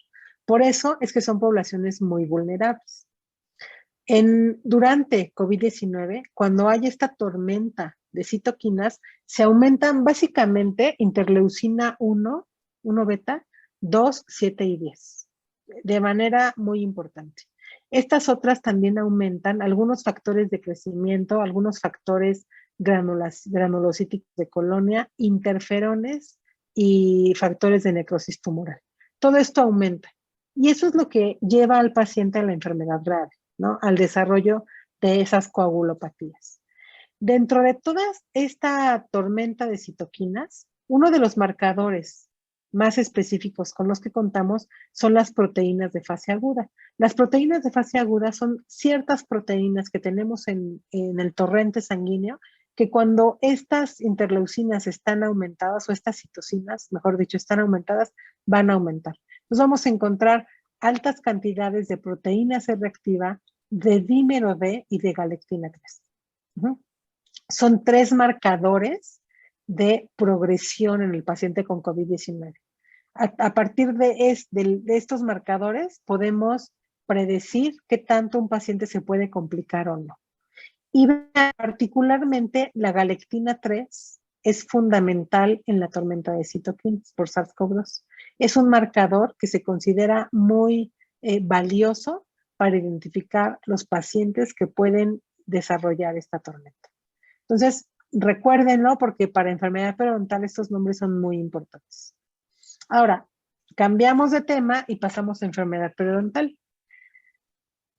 Por eso es que son poblaciones muy vulnerables. Durante COVID-19, cuando hay esta tormenta de citoquinas, se aumentan básicamente interleucina 1 beta, 2, 7 y 10, de manera muy importante. Estas otras también aumentan algunos factores de crecimiento, algunos factores granulocíticos de colonia, interferones y factores de necrosis tumoral. Todo esto aumenta. Y eso es lo que lleva al paciente a la enfermedad grave, ¿no? Al desarrollo de esas coagulopatías. Dentro de toda esta tormenta de citoquinas, uno de los marcadores más específicos con los que contamos son las proteínas de fase aguda. Las proteínas de fase aguda son ciertas proteínas que tenemos en el torrente sanguíneo que cuando estas interleucinas están aumentadas o estas citocinas, mejor dicho, están aumentadas, van a aumentar. Entonces vamos a encontrar altas cantidades de proteína C reactiva, de dímero D y de galectina 3. Son 3 marcadores de progresión en el paciente con COVID-19. A partir de estos marcadores podemos predecir qué tanto un paciente se puede complicar o no. Y particularmente la galectina 3 es fundamental en la tormenta de citoquinas por SARS-CoV-2. Es un marcador que se considera muy valioso para identificar los pacientes que pueden desarrollar esta tormenta. Entonces, recuérdenlo porque para enfermedad periodontal estos nombres son muy importantes. Ahora, cambiamos de tema y pasamos a enfermedad periodontal.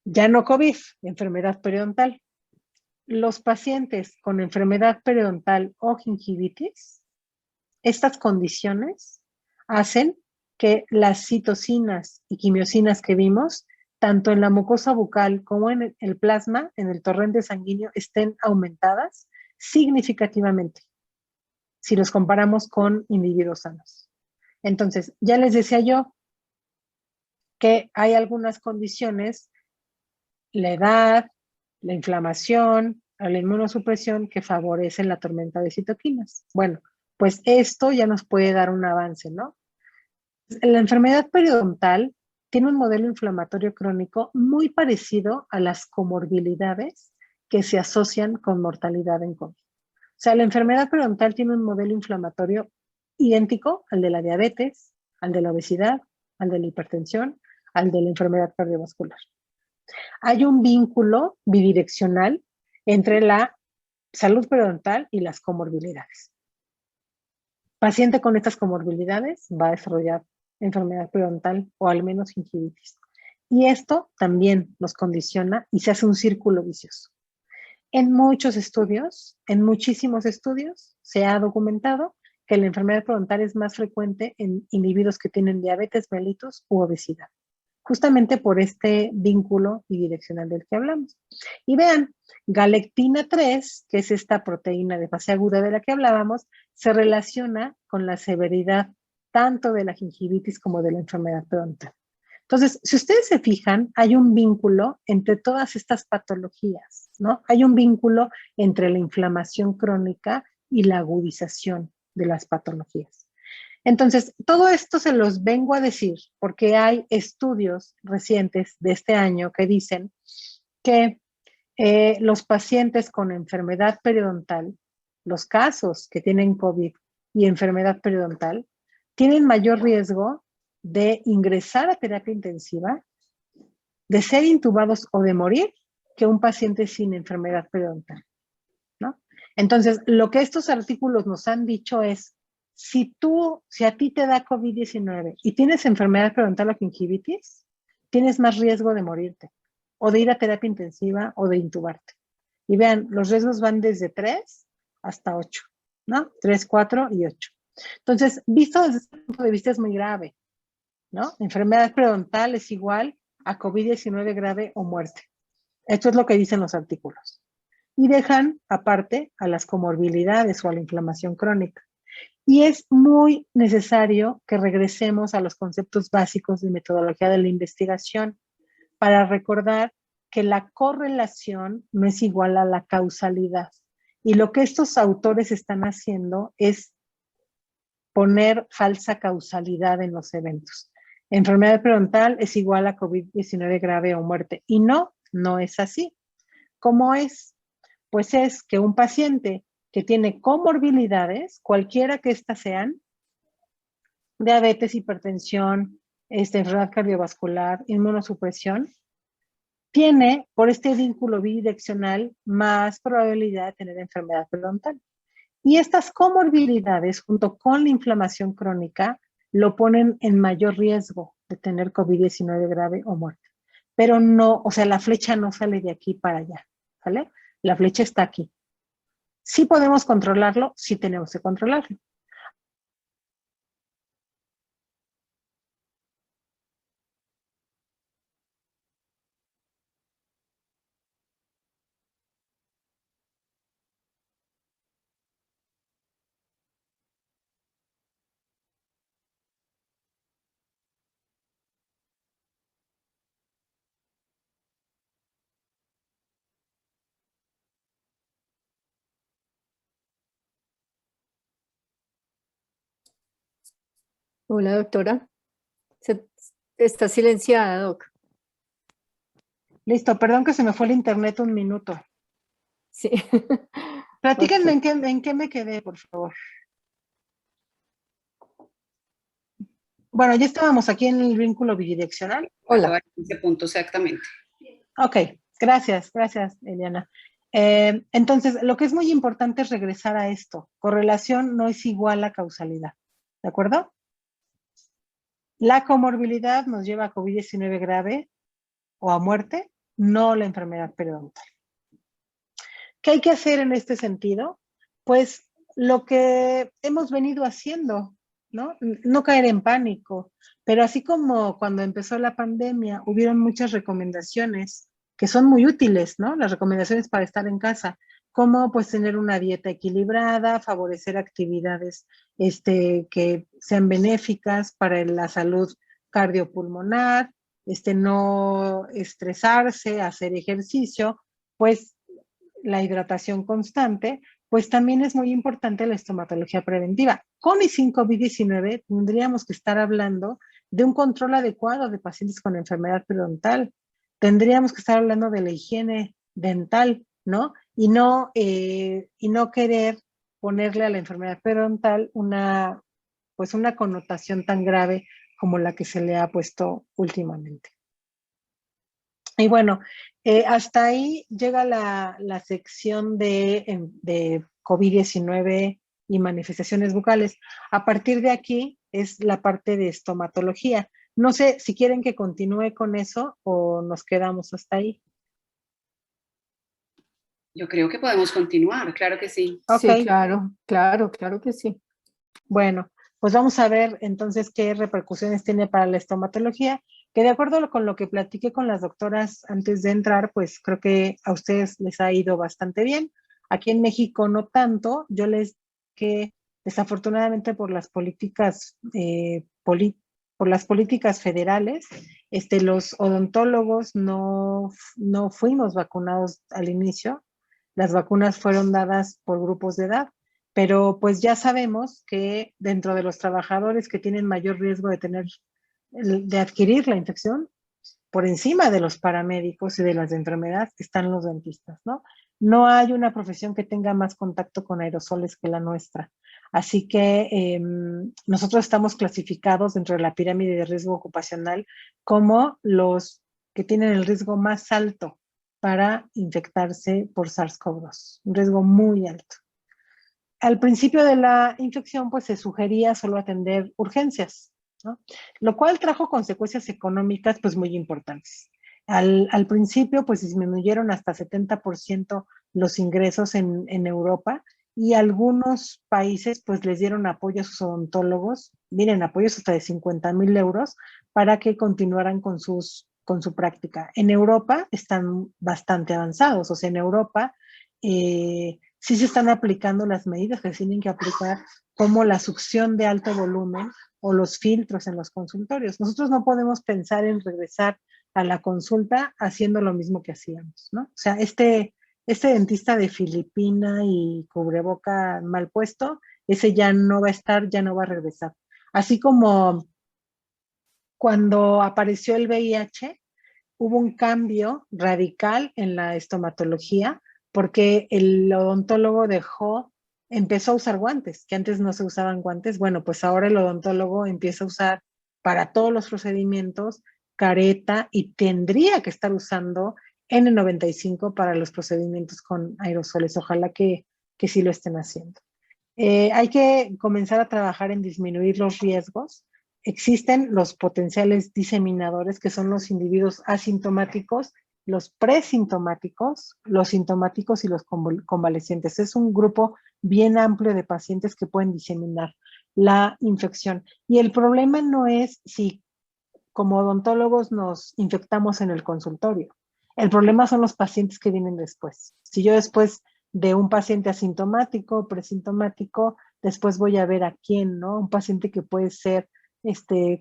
Ya no COVID, enfermedad periodontal. Los pacientes con enfermedad periodontal o gingivitis, estas condiciones hacen que las citocinas y quimiosinas que vimos, tanto en la mucosa bucal como en el plasma, en el torrente sanguíneo, estén aumentadas significativamente si los comparamos con individuos sanos. Entonces, ya les decía yo que hay algunas condiciones, la edad, la inflamación, la inmunosupresión que favorecen la tormenta de citoquinas. Bueno, pues esto ya nos puede dar un avance, ¿no? La enfermedad periodontal tiene un modelo inflamatorio crónico muy parecido a las comorbilidades que se asocian con mortalidad en COVID. O sea, la enfermedad periodontal tiene un modelo inflamatorio idéntico al de la diabetes, al de la obesidad, al de la hipertensión, al de la enfermedad cardiovascular. Hay un vínculo bidireccional entre la salud periodontal y las comorbilidades. Paciente con estas comorbilidades va a desarrollar enfermedad periodontal o al menos gingivitis. Y esto también nos condiciona y se hace un círculo vicioso. En muchos estudios, en muchísimos estudios, se ha documentado que la enfermedad periodontal es más frecuente en individuos que tienen diabetes mellitus u obesidad, justamente por este vínculo bidireccional del que hablamos. Y vean, galectina 3, que es esta proteína de fase aguda de la que hablábamos, se relaciona con la severidad tanto de la gingivitis como de la enfermedad periodontal. Entonces, si ustedes se fijan, hay un vínculo entre todas estas patologías, ¿no? Hay un vínculo entre la inflamación crónica y la agudización de las patologías. Entonces, todo esto se los vengo a decir porque hay estudios recientes de este año que dicen que los pacientes con enfermedad periodontal, los casos que tienen COVID y enfermedad periodontal, tienen mayor riesgo de ingresar a terapia intensiva, de ser intubados o de morir que un paciente sin enfermedad periodontal, ¿no? Entonces, lo que estos artículos nos han dicho es, si a ti te da COVID-19 y tienes enfermedad periodontal o gingivitis, tienes más riesgo de morirte, o de ir a terapia intensiva, o de intubarte. Y vean, los riesgos van desde 3 hasta 8, ¿no? 3, 4 y 8. Entonces, visto desde este punto de vista es muy grave, ¿no? Enfermedad periodontal es igual a COVID-19 grave o muerte. Esto es lo que dicen los artículos. Y dejan aparte a las comorbilidades o a la inflamación crónica. Y es muy necesario que regresemos a los conceptos básicos de metodología de la investigación para recordar que la correlación no es igual a la causalidad. Y lo que estos autores están haciendo es poner falsa causalidad en los eventos. Enfermedad periodontal es igual a COVID-19 grave o muerte. Y no, no es así. ¿Cómo es? Pues es que un paciente que tiene comorbilidades, cualquiera que éstas sean, diabetes, hipertensión, enfermedad cardiovascular, inmunosupresión, tiene por este vínculo bidireccional más probabilidad de tener enfermedad periodontal. Y estas comorbilidades, junto con la inflamación crónica, lo ponen en mayor riesgo de tener COVID-19 grave o muerte. Pero no, o sea, la flecha no sale de aquí para allá, ¿vale? La flecha está aquí. Sí podemos controlarlo, sí tenemos que controlarlo. Hola, doctora. Está silenciada, doc. Listo, perdón que se me fue el internet un minuto. Sí. Platíquenme Okay. en qué me quedé, por favor. Bueno, ya estábamos aquí en el vínculo bidireccional. Hola. Ese punto exactamente. Ok, gracias, Eliana. Entonces, lo que es muy importante es regresar a esto. Correlación no es igual a causalidad, ¿de acuerdo? La comorbilidad nos lleva a COVID-19 grave o a muerte, no la enfermedad periodontal. ¿Qué hay que hacer en este sentido? Pues lo que hemos venido haciendo, ¿no? No caer en pánico, pero así como cuando empezó la pandemia, hubieron muchas recomendaciones que son muy útiles, ¿no? Las recomendaciones para estar en casa, como pues tener una dieta equilibrada, favorecer actividades que sean benéficas para la salud cardiopulmonar, no estresarse, hacer ejercicio, pues la hidratación constante, pues también es muy importante la estomatología preventiva. Con y sin COVID-19 tendríamos que estar hablando de un control adecuado de pacientes con enfermedad periodontal. Tendríamos que estar hablando de la higiene dental, ¿no? Y no querer ponerle a la enfermedad periodontal una connotación tan grave como la que se le ha puesto últimamente. Y bueno, hasta ahí llega la sección de COVID-19 y manifestaciones bucales. A partir de aquí es la parte de estomatología. No sé si quieren que continúe con eso o nos quedamos hasta ahí. Yo creo que podemos continuar, claro que sí. Sí, Ok. claro que sí. Bueno, pues vamos a ver entonces qué repercusiones tiene para la estomatología, que de acuerdo con lo que platiqué con las doctoras antes de entrar, pues creo que a ustedes les ha ido bastante bien. Aquí en México no tanto. Yo les que desafortunadamente por las políticas por las políticas federales, los odontólogos no fuimos vacunados al inicio. Las vacunas fueron dadas por grupos de edad, pero pues ya sabemos que dentro de los trabajadores que tienen mayor riesgo de adquirir la infección, por encima de los paramédicos y de las de enfermedad, están los dentistas, ¿no? No hay una profesión que tenga más contacto con aerosoles que la nuestra. Así que nosotros estamos clasificados dentro de la pirámide de riesgo ocupacional como los que tienen el riesgo más alto para infectarse por SARS-CoV-2, un riesgo muy alto. Al principio de la infección, pues se sugería solo atender urgencias, ¿no? Lo cual trajo consecuencias económicas pues muy importantes. Al principio pues disminuyeron hasta 70% los ingresos en Europa, y algunos países pues les dieron apoyo a sus odontólogos, miren, apoyos hasta de 50,000 euros para que continuaran con su práctica. En Europa están bastante avanzados, o sea, en Europa sí se están aplicando las medidas que se tienen que aplicar, como la succión de alto volumen o los filtros en los consultorios. Nosotros no podemos pensar en regresar a la consulta haciendo lo mismo que hacíamos, ¿no? O sea, este dentista de Filipina y cubreboca mal puesto, ese ya no va a estar, ya no va a regresar. Así como cuando apareció el VIH, hubo un cambio radical en la estomatología porque el odontólogo empezó a usar guantes, que antes no se usaban guantes. Bueno, pues ahora el odontólogo empieza a usar para todos los procedimientos careta, y tendría que estar usando N95 para los procedimientos con aerosoles. Ojalá que sí lo estén haciendo. Hay que comenzar a trabajar en disminuir los riesgos. Existen los potenciales diseminadores, que son los individuos asintomáticos, los presintomáticos, los sintomáticos y los convalecientes. Es un grupo bien amplio de pacientes que pueden diseminar la infección. Y el problema no es si como odontólogos nos infectamos en el consultorio. El problema son los pacientes que vienen después. Si yo después de un paciente asintomático, presintomático, después voy a ver a quién, ¿no? Un paciente que puede ser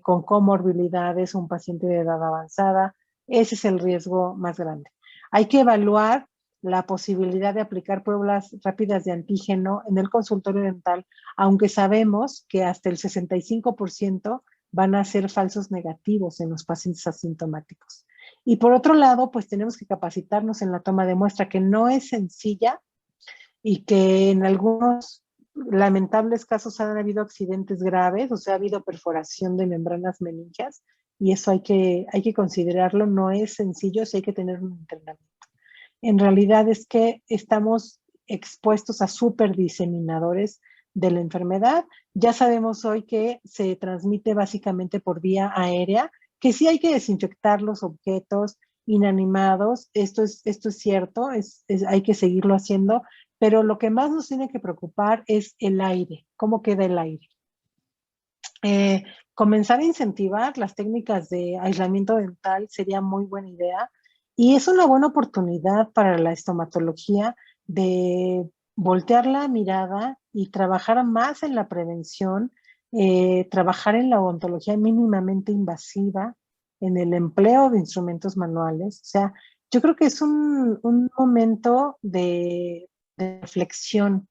con comorbilidades, un paciente de edad avanzada, ese es el riesgo más grande. Hay que evaluar la posibilidad de aplicar pruebas rápidas de antígeno en el consultorio dental, aunque sabemos que hasta el 65% van a ser falsos negativos en los pacientes asintomáticos. Y por otro lado, pues tenemos que capacitarnos en la toma de muestra, que no es sencilla y que en algunos lamentables casos han habido accidentes graves, o sea, ha habido perforación de membranas meníngeas, y eso hay que considerarlo. No es sencillo, sí hay que tener un entrenamiento. En realidad es que estamos expuestos a superdiseminadores de la enfermedad. Ya sabemos hoy que se transmite básicamente por vía aérea, que sí hay que desinfectar los objetos inanimados. Esto es cierto, hay que seguirlo haciendo, pero lo que más nos tiene que preocupar es el aire, cómo queda el aire. Comenzar a incentivar las técnicas de aislamiento dental sería muy buena idea, y es una buena oportunidad para la estomatología de voltear la mirada y trabajar más en la prevención, trabajar en la odontología mínimamente invasiva, en el empleo de instrumentos manuales. O sea, yo creo que es un momento de reflexión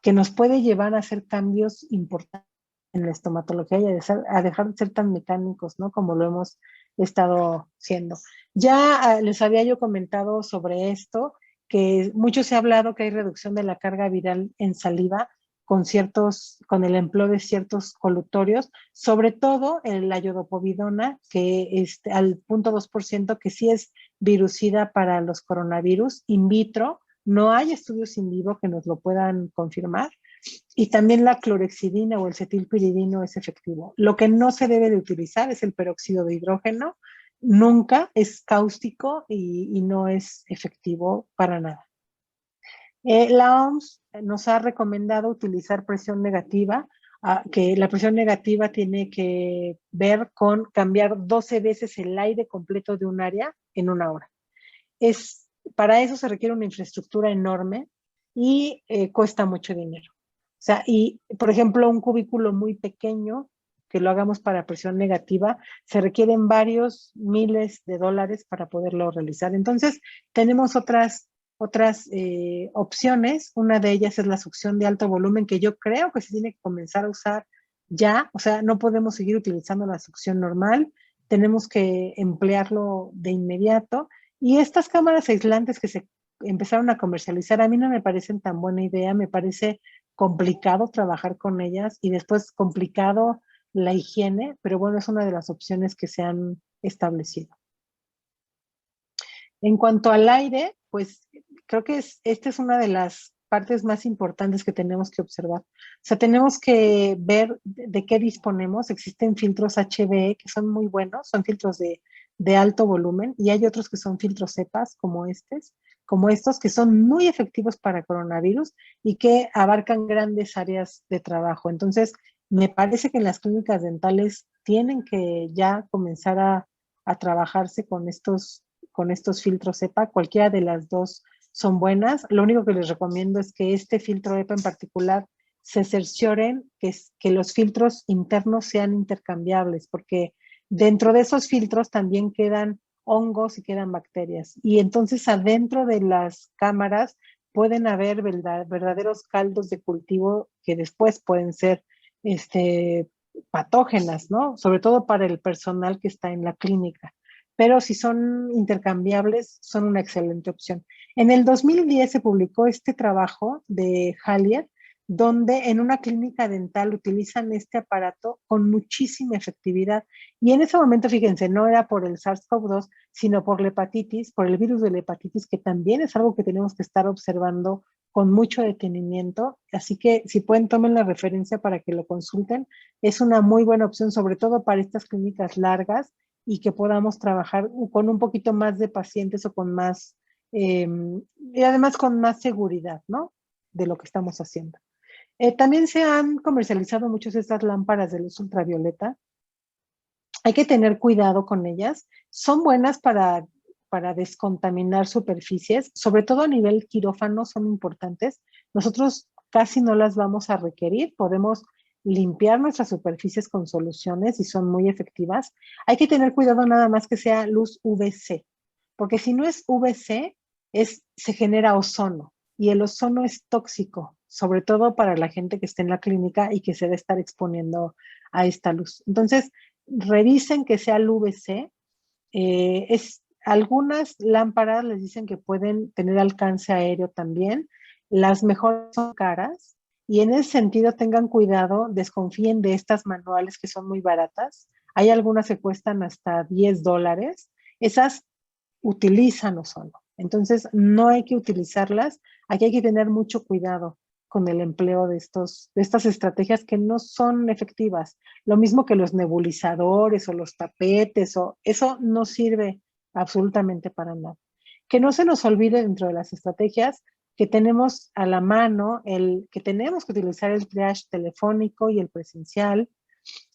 que nos puede llevar a hacer cambios importantes en la estomatología y a dejar de ser tan mecánicos, ¿no? Como lo hemos estado siendo. Ya les había yo comentado sobre esto, que mucho se ha hablado que hay reducción de la carga viral en saliva con el empleo de ciertos colutorios, sobre todo en la iodopovidona, que al 0.2%, que sí es virucida para los coronavirus in vitro. No hay estudios in vivo que nos lo puedan confirmar. Y también la clorexidina o el cetilpiridino es efectivo. Lo que no se debe de utilizar es el peróxido de hidrógeno. Nunca es cáustico y no es efectivo para nada. La OMS nos ha recomendado utilizar presión negativa, que la presión negativa tiene que ver con cambiar 12 veces el aire completo de un área en una hora. Para eso se requiere una infraestructura enorme y cuesta mucho dinero. O sea, y por ejemplo, un cubículo muy pequeño, que lo hagamos para presión negativa, se requieren varios miles de dólares para poderlo realizar. Entonces, tenemos otras opciones. Una de ellas es la succión de alto volumen, que yo creo que se tiene que comenzar a usar ya. O sea, no podemos seguir utilizando la succión normal, tenemos que emplearlo de inmediato. Y estas cámaras aislantes que se empezaron a comercializar, a mí no me parecen tan buena idea, me parece complicado trabajar con ellas y después complicado la higiene, pero bueno, es una de las opciones que se han establecido. En cuanto al aire, pues creo que esta es una de las partes más importantes que tenemos que observar. O sea, tenemos que ver de qué disponemos. Existen filtros HBE que son muy buenos, son filtros de alto volumen, y hay otros que son filtros cepas como estos, que son muy efectivos para coronavirus y que abarcan grandes áreas de trabajo. Entonces, me parece que las clínicas dentales tienen que ya comenzar a trabajarse con estos filtros EPA. Cualquiera de las dos son buenas. Lo único que les recomiendo es que este filtro EPA en particular se cercioren que los filtros internos sean intercambiables, porque dentro de esos filtros también quedan hongos y quedan bacterias. Y entonces adentro de las cámaras pueden haber verdaderos caldos de cultivo que después pueden ser patógenas, ¿no? Sobre todo para el personal que está en la clínica. Pero si son intercambiables, son una excelente opción. En el 2010 se publicó este trabajo de Hallier, donde en una clínica dental utilizan este aparato con muchísima efectividad. Y en ese momento, fíjense, no era por el SARS-CoV-2, sino por la hepatitis, por el virus de la hepatitis, que también es algo que tenemos que estar observando con mucho detenimiento. Así que si pueden, tomen la referencia para que lo consulten. Es una muy buena opción, sobre todo para estas clínicas largas y que podamos trabajar con un poquito más de pacientes o con más, y además con más seguridad, ¿no? De lo que estamos haciendo. También se han comercializado muchas de estas lámparas de luz ultravioleta. Hay que tener cuidado con ellas. Son buenas para descontaminar superficies, sobre todo a nivel quirófano son importantes. Nosotros casi no las vamos a requerir, podemos limpiar nuestras superficies con soluciones y son muy efectivas. Hay que tener cuidado nada más que sea luz UVC, porque si no es UVC, se genera ozono y el ozono es tóxico, sobre todo para la gente que esté en la clínica y que se debe estar exponiendo a esta luz. Entonces, revisen que sea el UVC. Algunas lámparas les dicen que pueden tener alcance aéreo también. Las mejores son caras y en ese sentido tengan cuidado, desconfíen de estas manuales que son muy baratas. Hay algunas que cuestan hasta $10. Esas utilizan ozono. Entonces, no hay que utilizarlas. Aquí hay que tener mucho cuidado con el empleo de estas estrategias que no son efectivas. Lo mismo que los nebulizadores o los tapetes, eso no sirve absolutamente para nada. Que no se nos olvide dentro de las estrategias que tenemos a la mano, que tenemos que utilizar el triage telefónico y el presencial.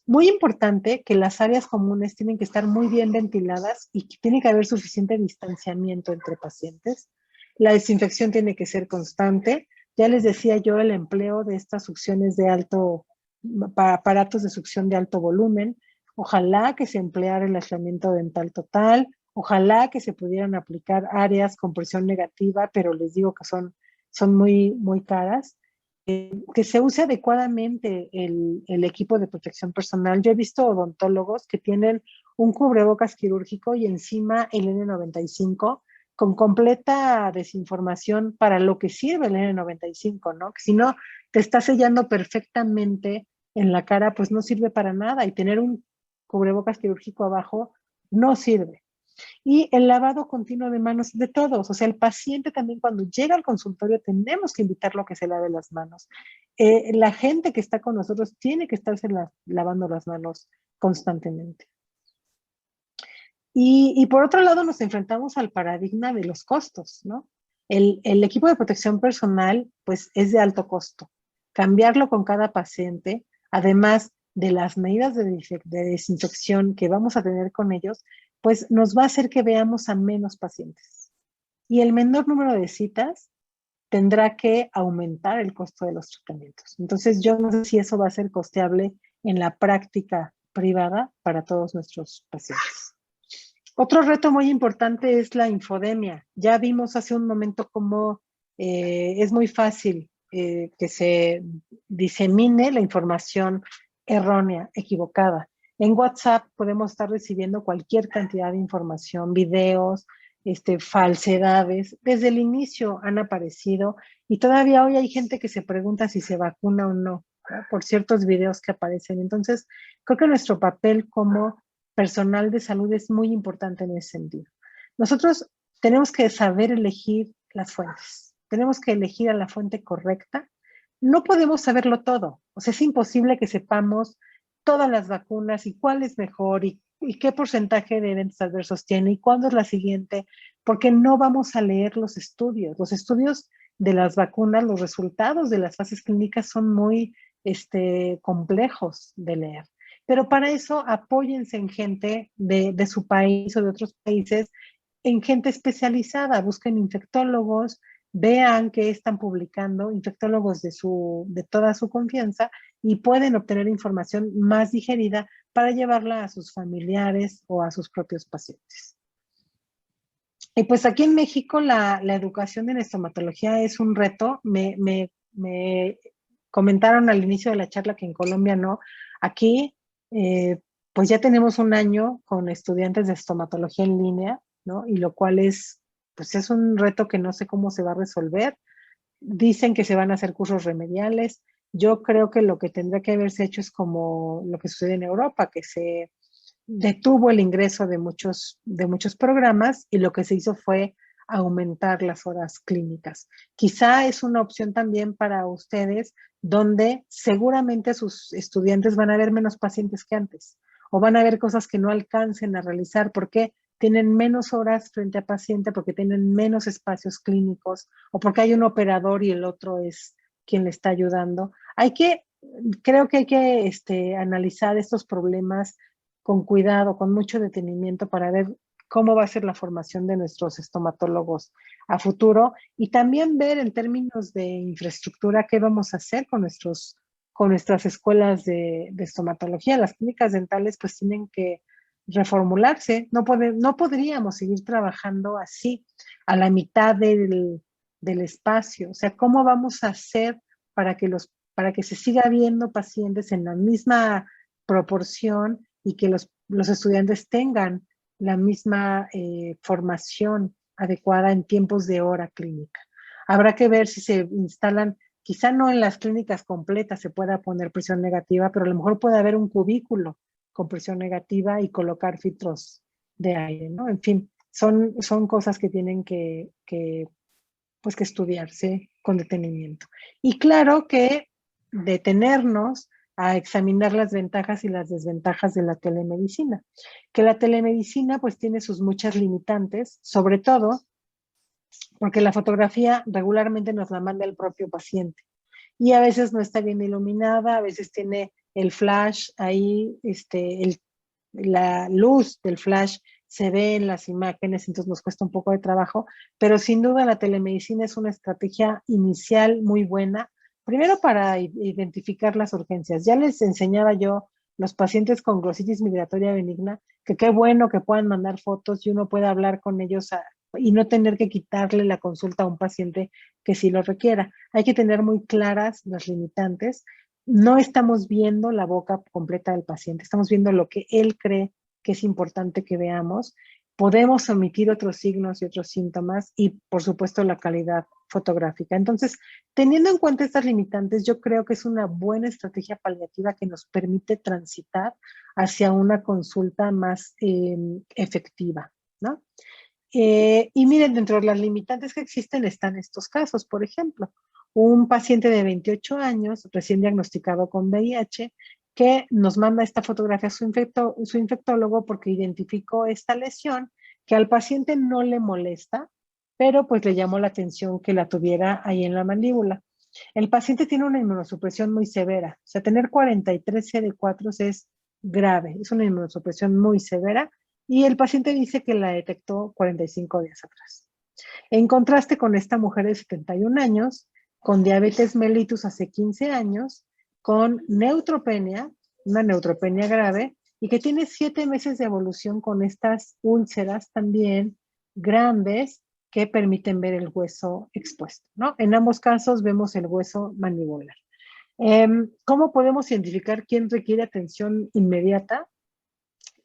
Muy importante que las áreas comunes tienen que estar muy bien ventiladas y que tiene que haber suficiente distanciamiento entre pacientes. La desinfección tiene que ser constante. Ya les decía yo el empleo de estas succiones para aparatos de succión de alto volumen. Ojalá que se empleara el aislamiento dental total. Ojalá que se pudieran aplicar áreas con presión negativa, pero les digo que son muy, muy caras. Que se use adecuadamente el equipo de protección personal. Yo he visto odontólogos que tienen un cubrebocas quirúrgico y encima el N95 con completa desinformación para lo que sirve el N95, ¿no? Que si no te está sellando perfectamente en la cara, pues no sirve para nada, y tener un cubrebocas quirúrgico abajo no sirve. Y el lavado continuo de manos de todos. O sea, el paciente también cuando llega al consultorio tenemos que invitarlo a que se lave las manos. La gente que está con nosotros tiene que estarse lavando las manos constantemente. Y por otro lado nos enfrentamos al paradigma de los costos, ¿no? El equipo de protección personal pues es de alto costo. Cambiarlo con cada paciente, además de las medidas de desinfección que vamos a tener con ellos, pues nos va a hacer que veamos a menos pacientes. Y el menor número de citas tendrá que aumentar el costo de los tratamientos. Entonces, yo no sé si eso va a ser costeable en la práctica privada para todos nuestros pacientes. Otro reto muy importante es la infodemia. Ya vimos hace un momento cómo es muy fácil que se disemine la información errónea, equivocada. En WhatsApp podemos estar recibiendo cualquier cantidad de información, videos, falsedades. Desde el inicio han aparecido y todavía hoy hay gente que se pregunta si se vacuna o no, ¿no? Por ciertos videos que aparecen. Entonces, creo que nuestro papel como personal de salud es muy importante en ese sentido. Nosotros tenemos que saber elegir las fuentes. Tenemos que elegir a la fuente correcta. No podemos saberlo todo. O sea, es imposible que sepamos todas las vacunas y cuál es mejor y qué porcentaje de eventos adversos tiene y cuándo es la siguiente, porque no vamos a leer los estudios. Los estudios de las vacunas, los resultados de las fases clínicas son muy complejos de leer. Pero para eso apóyense en gente de su país o de otros países, en gente especializada, busquen infectólogos, vean qué están publicando, infectólogos de toda su confianza y pueden obtener información más digerida para llevarla a sus familiares o a sus propios pacientes. Y pues aquí en México la educación en estomatología es un reto. Me comentaron al inicio de la charla que en Colombia no. Aquí pues ya tenemos un año con estudiantes de estomatología en línea, ¿no? Y lo cual pues es un reto que no sé cómo se va a resolver. Dicen que se van a hacer cursos remediales. Yo creo que lo que tendría que haberse hecho es como lo que sucede en Europa, que se detuvo el ingreso de muchos programas y lo que se hizo fue aumentar las horas clínicas. Quizá es una opción también para ustedes donde seguramente sus estudiantes van a ver menos pacientes que antes o van a ver cosas que no alcancen a realizar porque tienen menos horas frente a paciente, porque tienen menos espacios clínicos o porque hay un operador y el otro es quien le está ayudando. Creo que hay que analizar estos problemas con cuidado, con mucho detenimiento para ver cómo va a ser la formación de nuestros estomatólogos a futuro y también ver en términos de infraestructura qué vamos a hacer con nuestras escuelas de estomatología. Las clínicas dentales pues tienen que reformularse. No podríamos seguir trabajando así a la mitad del espacio. O sea, ¿cómo vamos a hacer para que se siga viendo pacientes en la misma proporción y que los estudiantes tengan la misma formación adecuada en tiempos de hora clínica? Habrá que ver si se instalan, quizá no en las clínicas completas se pueda poner presión negativa, pero a lo mejor puede haber un cubículo con presión negativa y colocar filtros de aire, ¿no? En fin, son cosas que tienen que estudiarse con detenimiento. Y claro que detenernos a examinar las ventajas y las desventajas de la telemedicina. Que la telemedicina pues tiene sus muchas limitantes, sobre todo porque la fotografía regularmente nos la manda el propio paciente y a veces no está bien iluminada, a veces tiene el flash ahí, la luz del flash se ve en las imágenes, entonces nos cuesta un poco de trabajo, pero sin duda la telemedicina es una estrategia inicial muy buena, primero para identificar las urgencias. Ya les enseñaba yo los pacientes con glossitis migratoria benigna, que qué bueno que puedan mandar fotos y uno pueda hablar con ellos y no tener que quitarle la consulta a un paciente que sí lo requiera. Hay que tener muy claras las limitantes. No estamos viendo la boca completa del paciente, estamos viendo lo que él cree que es importante que veamos. Podemos omitir otros signos y otros síntomas y, por supuesto, la calidad fotográfica. Entonces, teniendo en cuenta estas limitantes, yo creo que es una buena estrategia paliativa que nos permite transitar hacia una consulta más efectiva, ¿no? Y miren, dentro de las limitantes que existen están estos casos. Por ejemplo, un paciente de 28 años, recién diagnosticado con VIH, que nos manda esta fotografía a su infectólogo porque identificó esta lesión que al paciente no le molesta, pero pues le llamó la atención que la tuviera ahí en la mandíbula. El paciente tiene una inmunosupresión muy severa, o sea, tener 43 CD4 es grave, es una inmunosupresión muy severa y el paciente dice que la detectó 45 días atrás. En contraste con esta mujer de 71 años, con diabetes mellitus hace 15 años, con neutropenia, una neutropenia grave, y que tiene 7 meses de evolución con estas úlceras también grandes que permiten ver el hueso expuesto, ¿no? En ambos casos vemos el hueso mandibular. ¿Cómo podemos identificar quién requiere atención inmediata?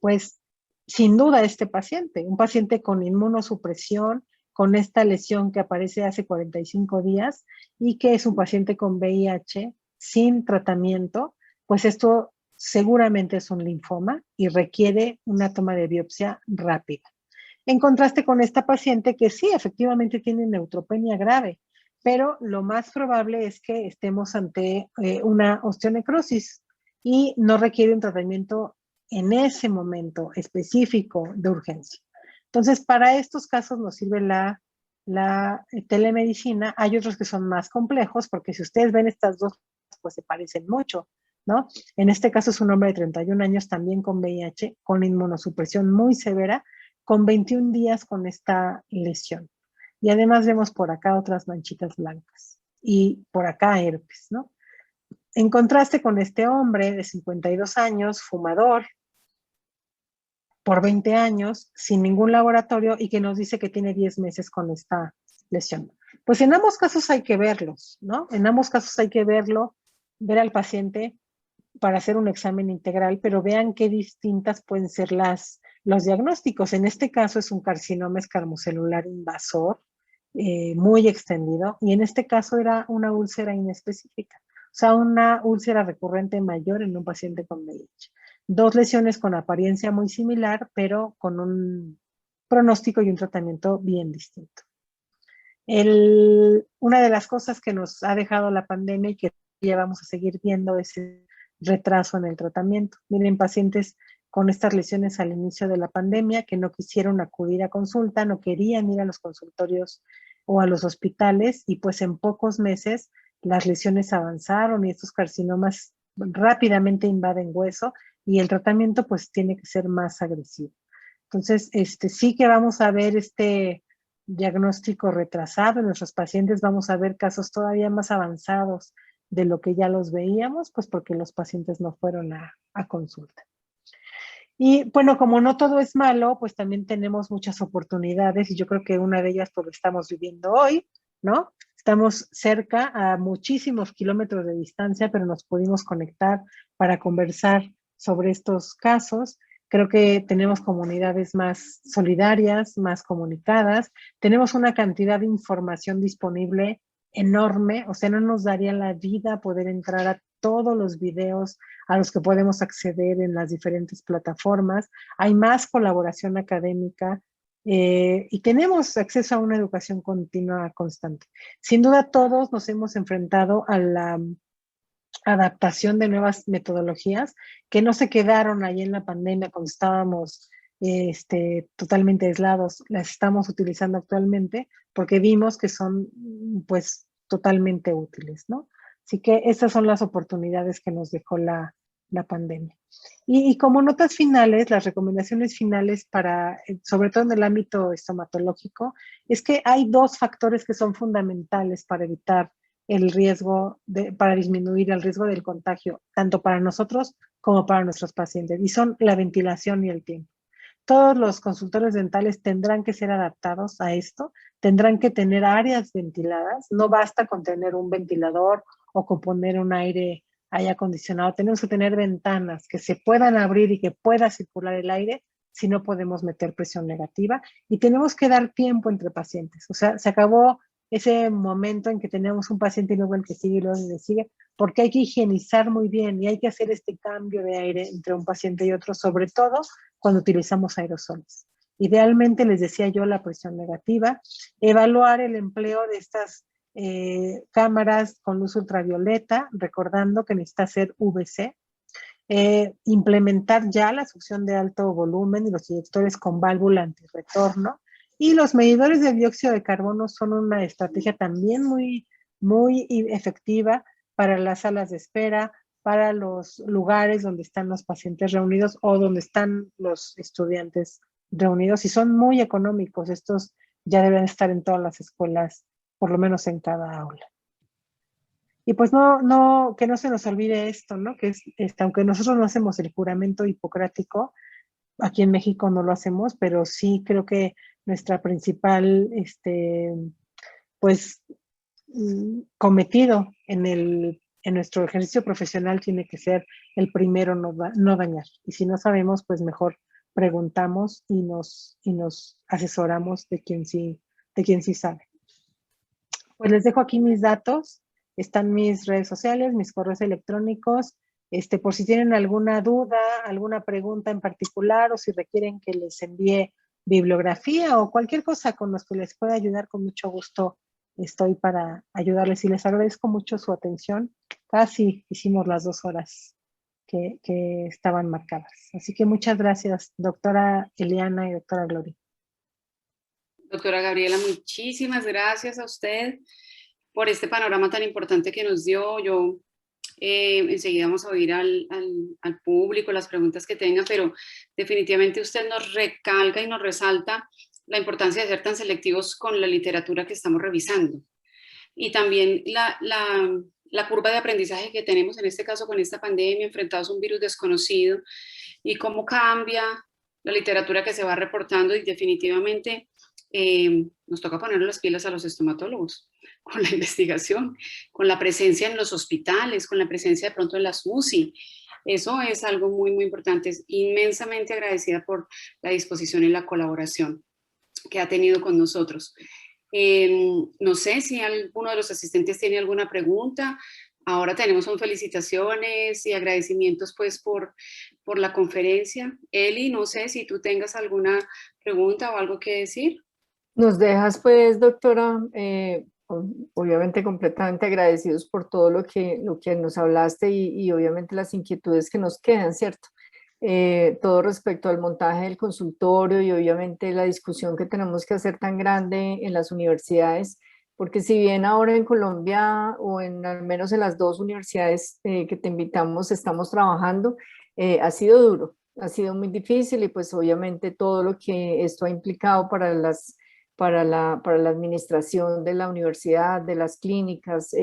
Pues sin duda este paciente, un paciente con inmunosupresión, con esta lesión que aparece hace 45 días y que es un paciente con VIH sin tratamiento, pues esto seguramente es un linfoma y requiere una toma de biopsia rápida. En contraste con esta paciente que sí, efectivamente tiene neutropenia grave, pero lo más probable es que estemos ante una osteonecrosis y no requiere un tratamiento en ese momento específico de urgencia. Entonces, para estos casos nos sirve la telemedicina. Hay otros que son más complejos, porque si ustedes ven estas dos, pues se parecen mucho, ¿no? En este caso es un hombre de 31 años también con VIH, con inmunosupresión muy severa, con 21 días con esta lesión. Y además vemos por acá otras manchitas blancas y por acá herpes, ¿no? En contraste con este hombre de 52 años, fumador, por 20 años, sin ningún laboratorio y que nos dice que tiene 10 meses con esta lesión. Pues en ambos casos hay que verlos, ¿no? En ambos casos hay que verlo, ver al paciente para hacer un examen integral, pero vean qué distintas pueden ser los diagnósticos. En este caso es un carcinoma escamocelular invasor, muy extendido, y en este caso era una úlcera inespecífica, o sea, una úlcera recurrente mayor en un paciente con VIH. Dos lesiones con apariencia muy similar, pero con un pronóstico y un tratamiento bien distinto. Una de las cosas que nos ha dejado la pandemia y que ya vamos a seguir viendo es el retraso en el tratamiento. Miren, pacientes con estas lesiones al inicio de la pandemia que no quisieron acudir a consulta, no querían ir a los consultorios o a los hospitales y pues en pocos meses las lesiones avanzaron y estos carcinomas rápidamente invaden hueso y el tratamiento pues tiene que ser más agresivo. Entonces, sí que vamos a ver diagnóstico retrasado en nuestros pacientes, vamos a ver casos todavía más avanzados de lo que ya los veíamos, pues porque los pacientes no fueron a consulta. Y bueno, como no todo es malo, pues también tenemos muchas oportunidades y yo creo que una de ellas pues lo estamos viviendo hoy, ¿no? Estamos cerca a muchísimos kilómetros de distancia, pero nos pudimos conectar para conversar sobre estos casos. Creo que tenemos comunidades más solidarias, más comunicadas. Tenemos una cantidad de información disponible enorme, o sea, no nos daría la vida poder entrar a todos los videos a los que podemos acceder en las diferentes plataformas. Hay más colaboración académica y tenemos acceso a una educación continua constante. Sin duda todos nos hemos enfrentado a la adaptación de nuevas metodologías que no se quedaron ahí en la pandemia cuando estábamos totalmente aislados, las estamos utilizando actualmente porque vimos que son pues totalmente útiles, ¿no? Así que estas son las oportunidades que nos dejó la pandemia. Y como notas finales, las recomendaciones finales para, sobre todo en el ámbito estomatológico, es que hay dos factores que son fundamentales para evitar el riesgo, para disminuir el riesgo del contagio, tanto para nosotros como para nuestros pacientes, y son la ventilación y el tiempo. Todos los consultorios dentales tendrán que ser adaptados a esto, tendrán que tener áreas ventiladas, no basta con tener un ventilador o con poner un aire acondicionado, tenemos que tener ventanas que se puedan abrir y que pueda circular el aire, si no podemos meter presión negativa, y tenemos que dar tiempo entre pacientes, o sea, se acabó ese momento en que tenemos un paciente y luego el que sigue y luego el que sigue, porque hay que higienizar muy bien y hay que hacer este cambio de aire entre un paciente y otro, sobre todo cuando utilizamos aerosoles. Idealmente, les decía yo, la presión negativa, evaluar el empleo de estas cámaras con luz ultravioleta, recordando que necesita ser VC, implementar ya la succión de alto volumen y los inyectores con válvula antirretorno, y los medidores de dióxido de carbono son una estrategia también muy, muy efectiva para las salas de espera, para los lugares donde están los pacientes reunidos o donde están los estudiantes reunidos, y son muy económicos. Estos ya deben estar en todas las escuelas, por lo menos en cada aula. Y pues que no se nos olvide esto, ¿no? Que aunque nosotros no hacemos el juramento hipocrático, aquí en México no lo hacemos, pero sí creo que nuestra principal, pues, cometido en nuestro ejercicio profesional tiene que ser el primero, no dañar. Y si no sabemos, pues mejor preguntamos y nos asesoramos de quien sí sabe. Pues les dejo aquí mis datos, están mis redes sociales, mis correos electrónicos, por si tienen alguna duda, alguna pregunta en particular, o si requieren que les envíe bibliografía o cualquier cosa con los que les pueda ayudar, con mucho gusto estoy para ayudarles, y les agradezco mucho su atención. Casi hicimos las 2 horas que estaban marcadas. Así que muchas gracias, doctora Eliana y doctora Gloria. Doctora Gabriela, muchísimas gracias a usted por este panorama tan importante que nos dio. Yo enseguida vamos a oír al público las preguntas que tengan, pero definitivamente usted nos recalca y nos resalta la importancia de ser tan selectivos con la literatura que estamos revisando. Y también la curva de aprendizaje que tenemos en este caso con esta pandemia, enfrentados a un virus desconocido, y cómo cambia la literatura que se va reportando, y definitivamente nos toca poner las pilas a los estomatólogos con la investigación, con la presencia en los hospitales, con la presencia de pronto en las UCI. Eso es algo muy, muy importante. Es inmensamente agradecida por la disposición y la colaboración que ha tenido con nosotros. No sé si alguno de los asistentes tiene alguna pregunta. Ahora tenemos felicitaciones y agradecimientos pues por la conferencia. Eli, no sé si tú tengas alguna pregunta o algo que decir. Nos dejas pues, doctora, obviamente completamente agradecidos por todo lo que nos hablaste y obviamente las inquietudes que nos quedan, ¿cierto? Todo respecto al montaje del consultorio y obviamente la discusión que tenemos que hacer tan grande en las universidades, porque si bien ahora en Colombia o al menos en las 2 universidades que te invitamos estamos trabajando, ha sido duro, ha sido muy difícil, y pues obviamente todo lo que esto ha implicado para la administración de la universidad, de las clínicas,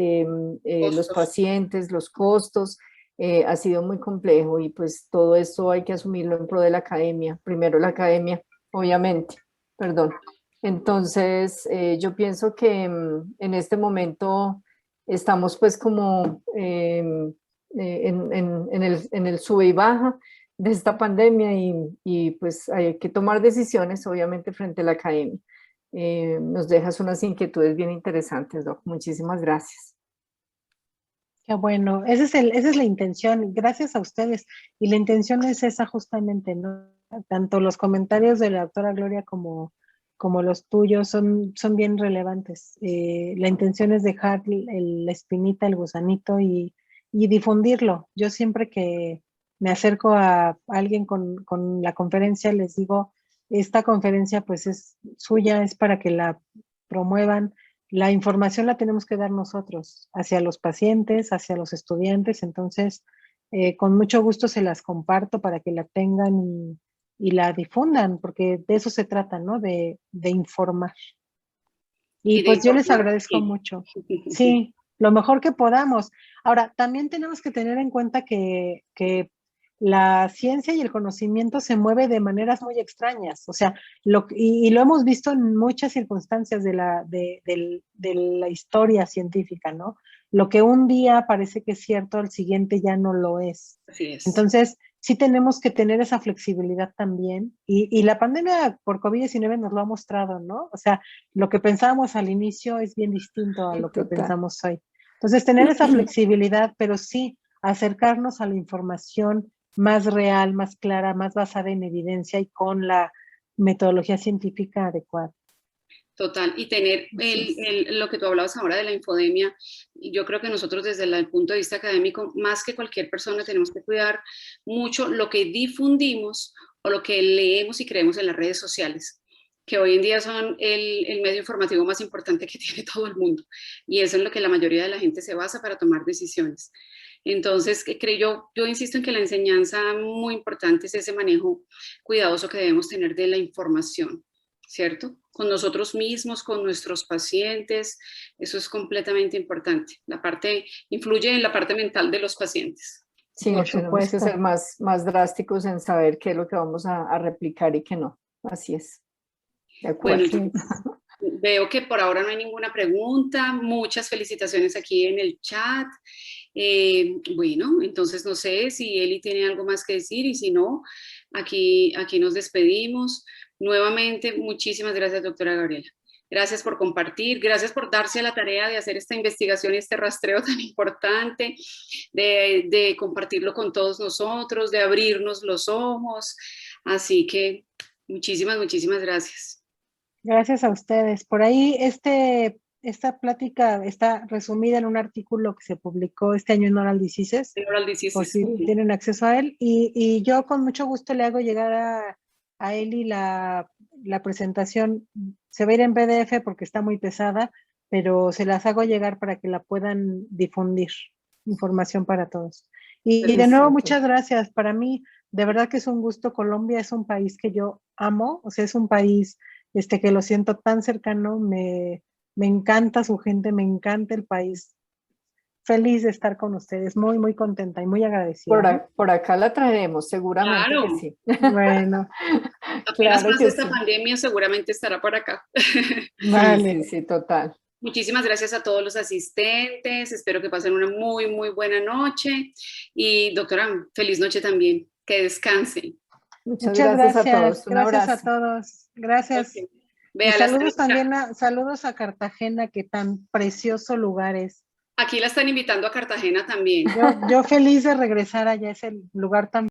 los pacientes, los costos, ha sido muy complejo, y pues todo esto hay que asumirlo en pro de la academia, primero la academia, obviamente, perdón. Entonces, yo pienso que en este momento estamos pues como en el sube y baja de esta pandemia, y pues hay que tomar decisiones obviamente frente a la academia. Nos dejas unas inquietudes bien interesantes, Doc. Muchísimas gracias. Qué bueno, esa es la intención, gracias a ustedes. Y la intención es esa justamente, ¿no? Tanto los comentarios de la doctora Gloria como los tuyos son bien relevantes. La intención es dejar la espinita, el gusanito, y difundirlo. Yo siempre que me acerco a alguien con la conferencia, les digo, esta conferencia pues es suya, es para que la promuevan. La información la tenemos que dar nosotros, hacia los pacientes, hacia los estudiantes. Entonces, con mucho gusto se las comparto para que la tengan y la difundan, porque de eso se trata, ¿no? De informar. Y pues yo les agradezco mucho. Sí, lo mejor que podamos. Ahora, también tenemos que tener en cuenta que la ciencia y el conocimiento se mueve de maneras muy extrañas. O sea, y lo hemos visto en muchas circunstancias de la historia científica, ¿no? Lo que un día parece que es cierto, al siguiente ya no lo es. Así es. Entonces, sí tenemos que tener esa flexibilidad también. Y la pandemia por COVID-19 nos lo ha mostrado, ¿no? O sea, lo que pensábamos al inicio es bien distinto a lo que pensamos hoy. Entonces, tener esa flexibilidad, pero sí acercarnos a la información más real, más clara, más basada en evidencia y con la metodología científica adecuada. Total, y tener lo que tú hablabas ahora de la infodemia, yo creo que nosotros desde el punto de vista académico, más que cualquier persona, tenemos que cuidar mucho lo que difundimos o lo que leemos y creemos en las redes sociales. que hoy en día son el medio informativo más importante que tiene todo el mundo, y eso es en lo que la mayoría de la gente se basa para tomar decisiones. Entonces, yo insisto en que la enseñanza muy importante es ese manejo cuidadoso que debemos tener de la información, ¿cierto? Con nosotros mismos, con nuestros pacientes, eso es completamente importante. Influye en la parte mental de los pacientes. Sí, tenemos que ser más drásticos en saber qué es lo que vamos a replicar y qué no. Así es. De acuerdo. Bueno, veo que por ahora no hay ninguna pregunta. Muchas felicitaciones aquí en el chat. Bueno, entonces no sé si Eli tiene algo más que decir, y si no, aquí nos despedimos. Nuevamente, muchísimas gracias, doctora Gabriela. Gracias por compartir, gracias por darse a la tarea de hacer esta investigación y este rastreo tan importante, de compartirlo con todos nosotros, de abrirnos los ojos. Así que muchísimas gracias. Gracias a ustedes. Por ahí esta plática está resumida en un artículo que se publicó este año en Oral Diseases, por si tienen acceso a él, y yo con mucho gusto le hago llegar a Eli la presentación. Se va a ir en PDF porque está muy pesada, pero se las hago llegar para que la puedan difundir. Información para todos. Y de nuevo, muchas gracias. Para mí, de verdad que es un gusto. Colombia es un país que yo amo, o sea, es un país que lo siento tan cercano, me encanta su gente, me encanta el país. Feliz de estar con ustedes, muy, muy contenta y muy agradecida. Por acá la traeremos, seguramente claro. que sí. Bueno. Apenas pase esta pandemia, seguramente estará por acá. Vale. Sí, total. Muchísimas gracias a todos los asistentes, espero que pasen una muy, muy buena noche, y doctora, feliz noche también, que descansen. Muchas gracias a todos. Un abrazo. Gracias a todos. Gracias. Okay. Y saludos también saludos a Cartagena, que tan precioso lugar es. Aquí la están invitando a Cartagena también. Yo feliz de regresar allá, es el lugar tan